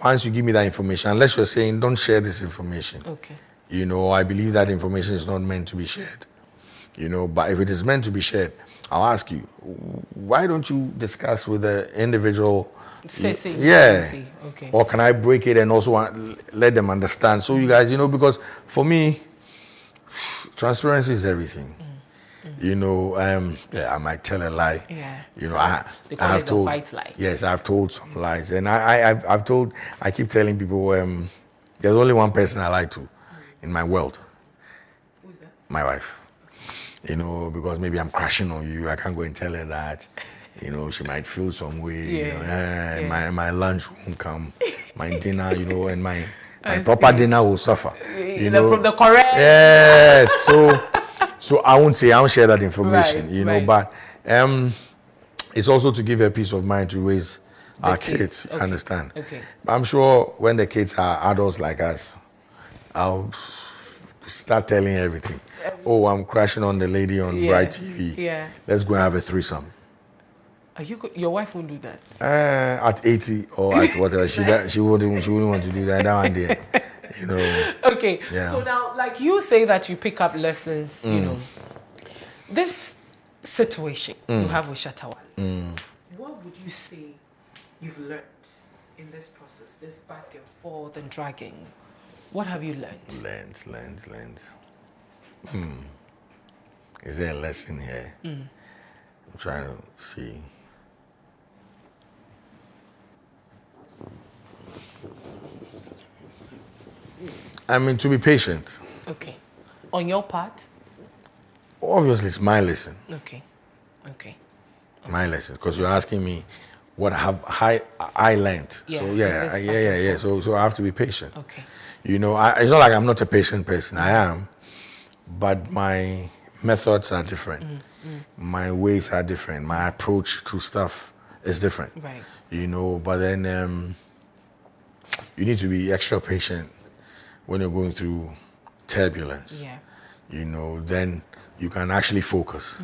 once you give me that information, unless you're saying don't share this information. Okay. You know, I believe that information is not meant to be shared. You know, but if it is meant to be shared, I'll ask you, why don't you discuss with the individual? Okay. Or can I break it and also let them understand? So you guys, you know, because for me, transparency is everything. You know, I might tell a lie. Yeah. You know, they call it a white lie. Yes, I've told some lies, and I keep telling people, there's only one person I lie to in my world. Who's that? My wife. You know, because maybe I'm crashing on you, I can't go and tell her that. You know, she might feel some way. Yeah. You know, my lunch won't come, my dinner, you know, and my proper dinner will suffer. You know, from the correct. Yes. So I won't share that information. Right, you know, but it's also to give her peace of mind to raise our kids. Okay. Understand? Okay. But I'm sure when the kids are adults like us, I'll start telling everything. Oh, I'm crashing on the lady on Bright TV. Yeah. Let's go and have a threesome. Your wife won't do that. At 80 or at whatever, she wouldn't want to do that. That one day, you know. Okay. Yeah. So now, like you say that you pick up lessons, you know, this situation you have with Shatta Wale, what would you say you've learned in this process, this back and forth and dragging? What have you learned? Learned. Is there a lesson here? I'm trying to see. I mean, to be patient. Okay. On your part? Obviously, it's my lesson. Okay. My lesson, because you're asking me what have I learned. Yeah, So I have to be patient. Okay. You know, it's not like I'm not a patient person. I am, but my methods are different. My ways are different. My approach to stuff is different. Right. You know, but then you need to be extra patient when you're going through turbulence. Yeah. You know, then you can actually focus.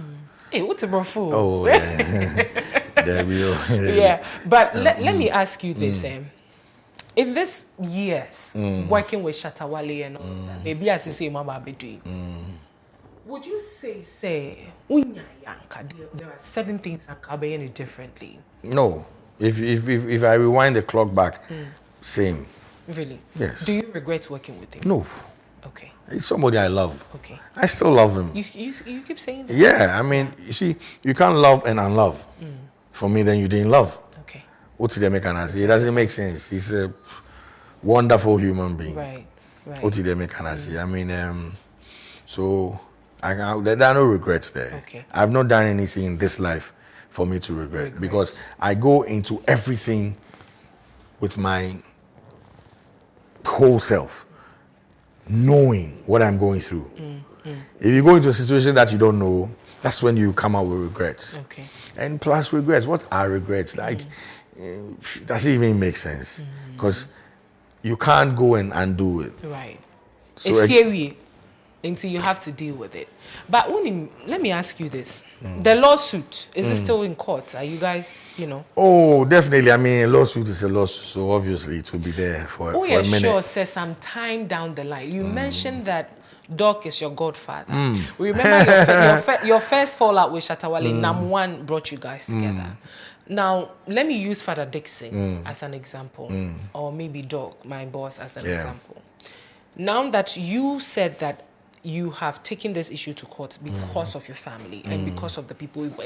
Hey, what's a fool? Oh, yeah. There we go. Yeah, but let me ask you this. In this years, working with Shatta Wale and all that, maybe as you say, Mama be doing, would you say, there are certain things that can be any differently? No. If I rewind the clock back, same. Really? Yes. Do you regret working with him? No. Okay. He's somebody I love. Okay. I still love him. You keep saying that? Yeah, I mean, you see, you can't love and unlove. for me, then you didn't love. Okay. What's the mechanism? It doesn't make sense. He's a wonderful human being. Right. Right. What's the mechanism? I mean, so there are no regrets there. Okay. I've not done anything in this life for me to regret because I go into everything with my whole self, knowing what I'm going through. If you go into a situation that you don't know, that's when you come out with regrets. Okay. And plus regrets, what are regrets? Like, does it even make sense? Because you can't go and undo it. Right. So It's scary until you have to deal with it. But let me ask you this. The lawsuit, is it still in court? Are you guys, Oh, definitely. I mean, a lawsuit is a lawsuit, so obviously it will be there for a minute. Sure, says some time down the line. You mentioned that Doc is your godfather. We remember your first fallout with Shatta Wale, Nam One brought you guys together. Now, let me use Father Dixon as an example, or maybe Doc, my boss, as an example. Now that you said that you have taken this issue to court because of your family and because of the people involved.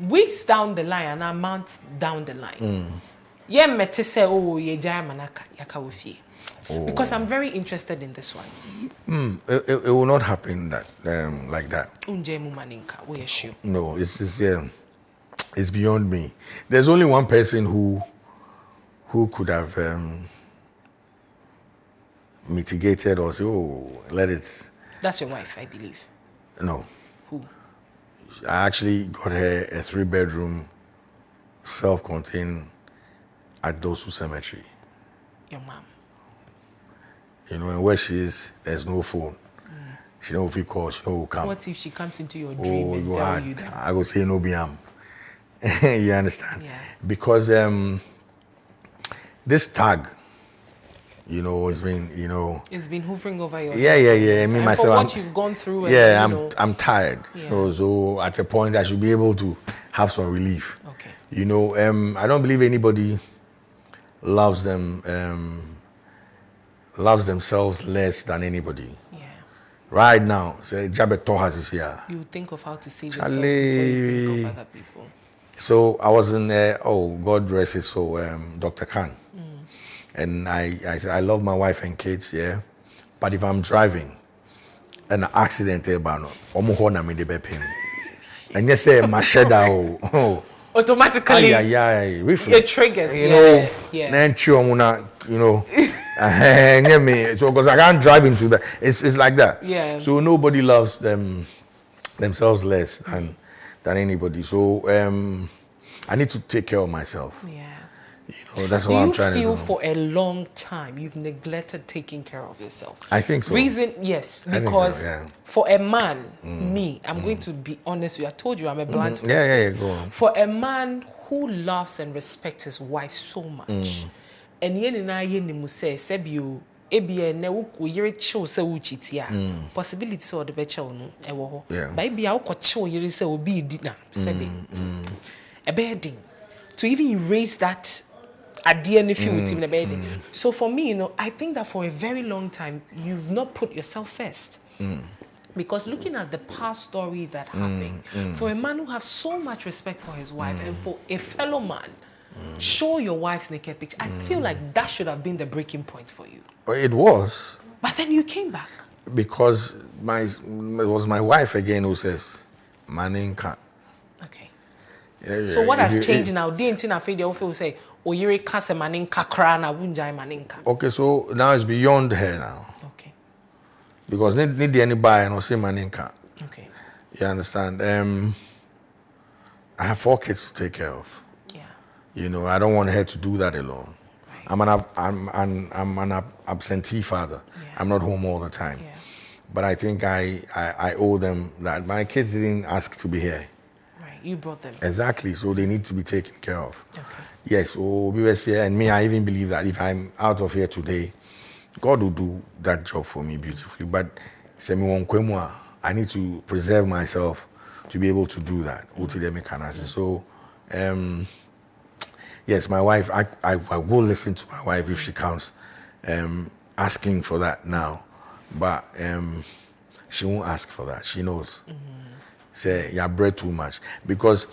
Weeks down the line and a month down the line. Because I'm very interested in this one. It will not happen like that. No, it's beyond me. There's only one person who could have mitigated or say, let it. That's your wife, I believe. No. Who? I actually got her a 3-bedroom, self-contained at Dosu Cemetery. Your mom. And where she is, there's no phone. She knows if you call, she knows who come. What if she comes into your dream and tell you that? I go say no biam. You understand? Yeah. Because this tag, it's been, it's been hovering over your Yeah. Me myself. For what you've gone through. I'm tired. Yeah. So at a point, I should be able to have some relief. Okay. I don't believe anybody loves themselves less than anybody. Yeah. Right now, say Jabet Tohas is here. You think of how to save yourself before you think of other people. So I was in God rest his soul, Dr. Khan. And I said, I love my wife and kids, but if I'm driving and an accident, and you say my shadow, automatically reflex. It triggers, Then so because I can't drive into that. It's like that. Yeah. So nobody loves themselves less than anybody. So I need to take care of myself. Yeah. That's what I'm trying to do. Do you feel for a long time you've neglected taking care of yourself? I think so. Reason, yes, because for a man, I'm going to be honest with you. I told you I'm a blunt person. Yeah, go on. For a man who loves and respects his wife so much, and possibility so the becha no ewo ho ba bia ukoche yiri say obi di na sebe a bedding to even erase that idea ne feel with him na bedding. So for me, I think that for a very long time you've not put yourself first. Because looking at the past story that happened, for a man who has so much respect for his wife and for a fellow man, show your wife's naked picture, I feel like that should have been the breaking point for you. It was. But then you came back. Because it was my wife again who says, Maninka. Okay. So what has changed now? Say, okay, so now it's beyond her now. Okay. Because need anybody and say Maninka. Okay. You understand? I have 4 kids to take care of. Yeah. I don't want her to do that alone. Right. I'm an absentee father. Yeah. I'm not home all the time. Yeah. But I think I owe them that. My kids didn't ask to be here. Right. You brought them. Exactly. So they need to be taken care of. Okay. Yes. And me, I even believe that if I'm out of here today, God will do that job for me beautifully. But I need to preserve myself to be able to do that. So, yes, my wife, I will listen to my wife if she comes asking for that now. But she won't ask for that. She knows. Say, you bread too much. Because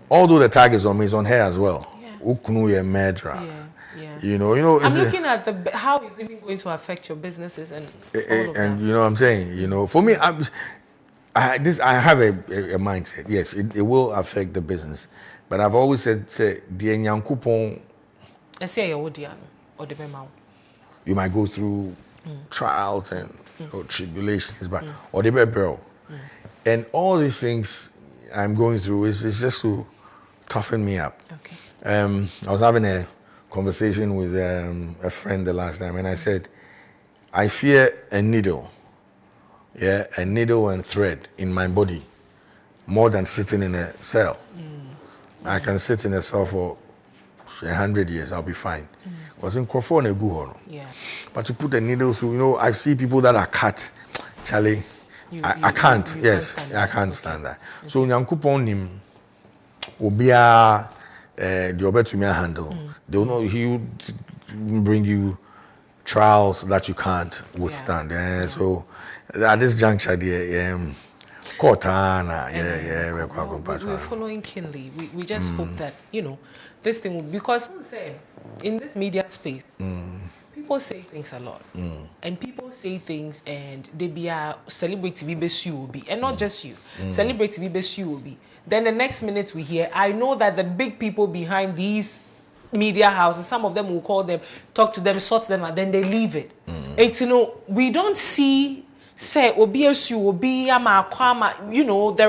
although the tag is on me, it's on her as well. Ukunu ye murderer. You know. I'm looking at how it's even going to affect your businesses and all of that. You know what I'm saying? You know, for me, I have a mindset. Yes, it will affect the business. But I've always said, you might go through trials and tribulations, but or the bro. And all these things I'm going through is just to toughen me up. Okay. I was having a conversation with a friend the last time, and I said, I fear a needle, a needle and thread in my body more than sitting in a cell. I can sit in a cell for 100 years, I'll be fine. Because in Crawford, a good but to put a needle through, I see people that are cut, Charlie. I can't. Yes, I can't stand that. So Nyankopon nim obia the obetumia handle. They will know he will bring you trials that you can't withstand. So at this juncture, we're following keenly. We just hope that this thing will, because in this media space. People say things a lot, and people say things, and they be a celebrity you will be, and not just you. Celebrity you will be. Then the next minute we hear, I know that the big people behind these media houses, some of them will call them, talk to them, sort them out, then they leave it. It's we don't see say there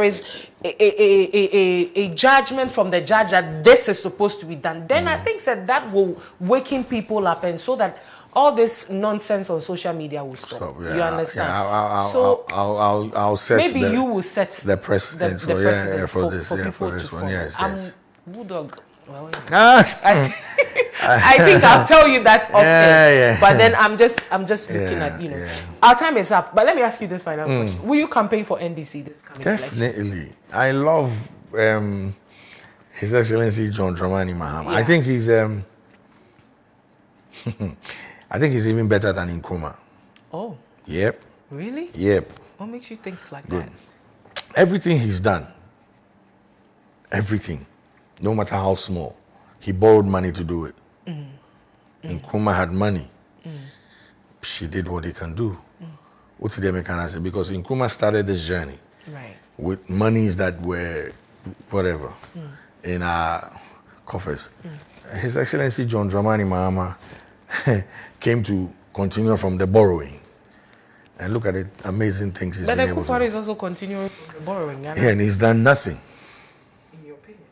is a judgment from the judge that this is supposed to be done. Then I think that will waken people up, and so that all this nonsense on social media will stop. You understand? I'll set. Maybe you will set the precedent for this one. Yes. Bulldog. I think I'll tell you that off air. But then I'm just looking at Our time is up. But let me ask you this final question: will you campaign for NDC this coming election? Definitely. I love His Excellency John Dramani Mahama. I think he's I think he's even better than Nkrumah. Oh. Yep. Really? Yep. What makes you think like Good. that? Everything he's done. Everything. No matter how small. He borrowed money to do it. Nkrumah had money. She did what he can do. What's the mechanism? Because Nkrumah started this journey with monies that were whatever in our coffers. His Excellency John Dramani Mahama came to continue from the borrowing. And look at it, amazing things he's been able to do. But Akufo-Addo is also continuing from the borrowing. And he's done nothing. In your opinion?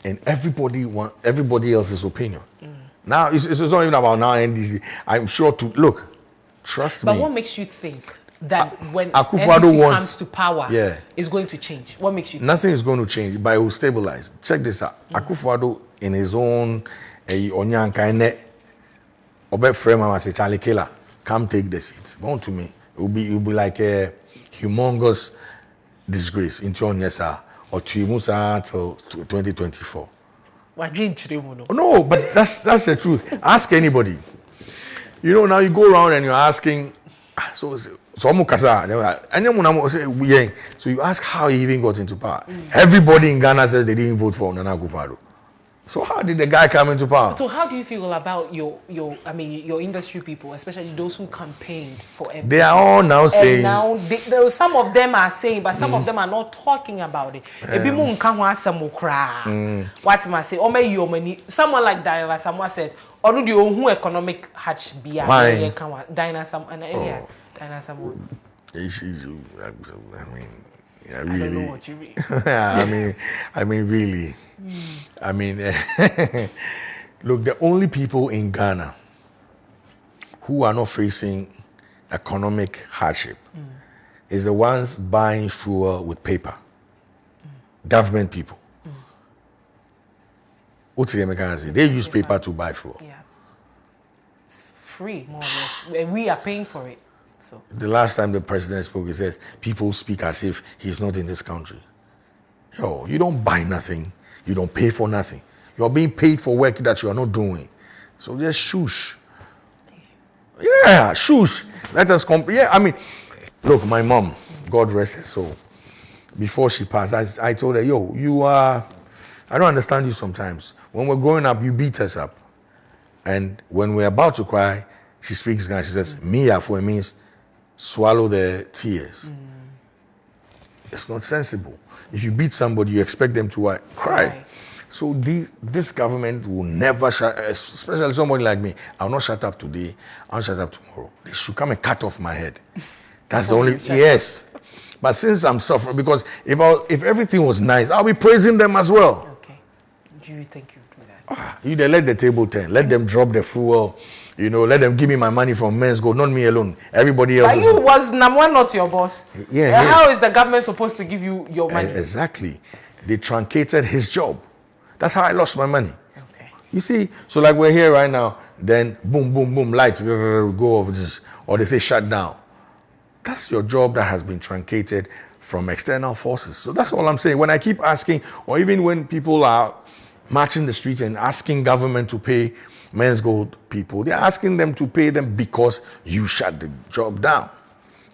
And everybody else's opinion. Now, it's not even about now NDC. I'm sure trust me. But what makes you think that when Akufo-Addo NDC comes to power, it's going to change? What makes you think? Nothing is going to change, but it will stabilize. Check this out. Akufo-Addo in his own Onyanka Obet frame and say Charlie Killer, come take the seat. Born to me. It will be like a humongous disgrace in Chonyesa or Chimusa till 2024. No, but that's the truth. Ask anybody. Now you go around and you're asking, so you ask how he even got into power. Everybody in Ghana says they didn't vote for Nana Akufo-Addo. So how did the guy come into power? So how do you feel about your industry people, especially those who campaigned for MPs? They are all now saying. Now some of them are saying, but some of them are not talking about it. What am I say? Someone like Diana, someone says, or do you economic hatch be a Diana someone? I don't know what you mean. I mean, really. Look, the only people in Ghana who are not facing economic hardship is the ones buying fuel with paper. Government people. What's the mechanism? They use paper to buy fuel. Yeah. It's free, more or less. And we are paying for it. So the last time the president spoke, he says, people speak as if he's not in this country. You don't buy nothing. You don't pay for nothing. You're being paid for work that you are not doing. So just shush. Yeah, shush. Let us compare. Look, my mom, God rest her soul. Before she passed, I told her, yo, you are, I don't understand you sometimes. When we're growing up, you beat us up. And when we're about to cry, she speaks Ghana. She says, Mia, for it means swallow the tears. It's not sensible. If you beat somebody, you expect them to cry. Right. So this government will never shut, especially somebody like me. I'll not shut up today. I'll shut up tomorrow. They should come and cut off my head. That's the only, yes. But since I'm suffering, because if everything was nice, I'll be praising them as well. Okay. Do you think you do that? You they let the table turn. Let them drop the fuel. You know, let them give me my money from Men's Gold, not me alone. Everybody else. But you was number one, not your boss. Yeah. How is the government supposed to give you your money? Exactly. They truncated his job. That's how I lost my money. Okay. You see, so like we're here right now, then boom, boom, boom, lights go off, or they say shut down. That's your job that has been truncated from external forces. So that's all I'm saying. When I keep asking, or even when people are marching the streets and asking government to pay Men's Gold people, they're asking them to pay them because you shut the job down.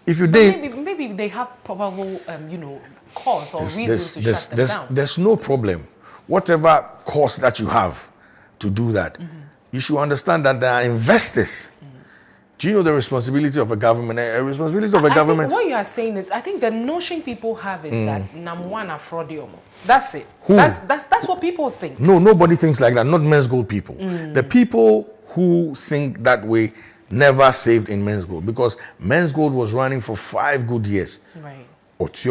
If you didn't, maybe they have probable, cause or reasons to shut them down. There's no problem. Whatever cost that you have to do that, you should understand that there are investors. Do you know the responsibility of a government? A responsibility of a government. Think what you are saying is, I think the notion people have is that Namwana fraudiomo. That's it. Who? That's what people think. No, nobody thinks like that. Not Men's Gold people. The people who think that way never saved in Men's Gold, because Men's Gold was running for 5 good years. Right. Okay.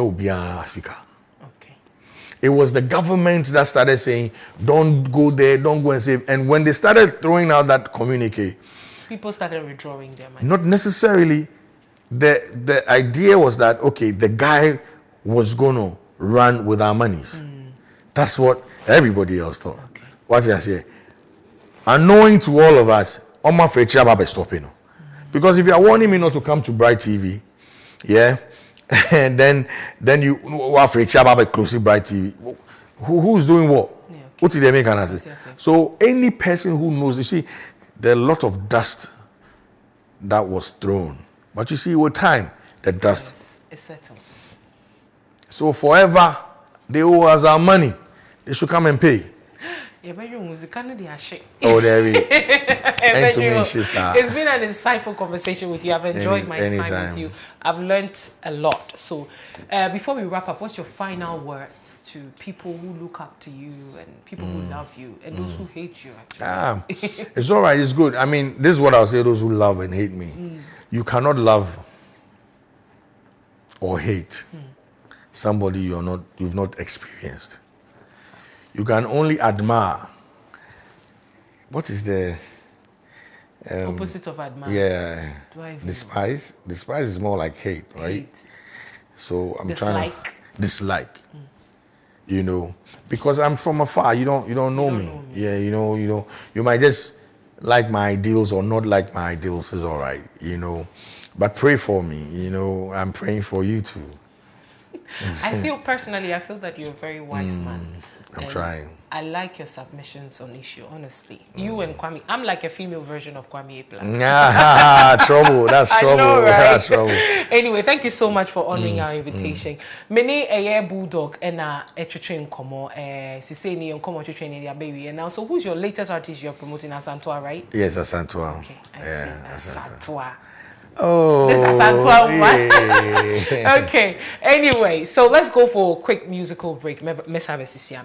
It was the government that started saying, don't go there, don't go and save. And when they started throwing out that communique, people started withdrawing their money. Not necessarily. The idea was that, okay, the guy was going to run with our monies. That's what everybody else thought. Okay. What did I say? Annoying to all of us, Oma Fechiaba stopping. Because if you are warning me not to come to Bright TV, yeah, and then you are Fechiaba closing Bright TV. Who's doing what? Yeah, okay. What did they make? So any person who knows, you see, there are a lot of dust that was thrown. But you see, with time, the dust... Yes, it settles. So forever, they owe us our money. They should come and pay. Oh, there we It's been an insightful conversation with you. I've enjoyed my time with you. I've learned a lot. So before we wrap up, what's your final words to people who look up to you and people who love you and those who hate you, actually? It's all right. It's good. I mean, this is what I'll say, those who love and hate me. You cannot love or hate somebody you've not experienced. You can only admire. What is the opposite of admire? Yeah. Despise. Despise is more like hate, right? Hate. So I'm trying to dislike. You know, because I'm from afar. You don't know me. Yeah, you might just like my ideals or not like my ideals. Is all right, But pray for me. I'm praying for you too. I feel that you're a very wise man. I'm trying. I like your submissions on issue, honestly. You and Kwame, I'm like a female version of Kwame Epla. Trouble. That's trouble. Know, right? That's trouble. Anyway, thank you so much for honoring our invitation. Many a Bulldog and a train como Siseni and Como train in your baby. And now, so who's your latest artist you're promoting? Asantua, right? Yes, Asantua. Okay, I see. Asantua. Oh, this is Asantua. Yeah. Okay. Anyway, so let's go for a quick musical break. Miss Harvest is here.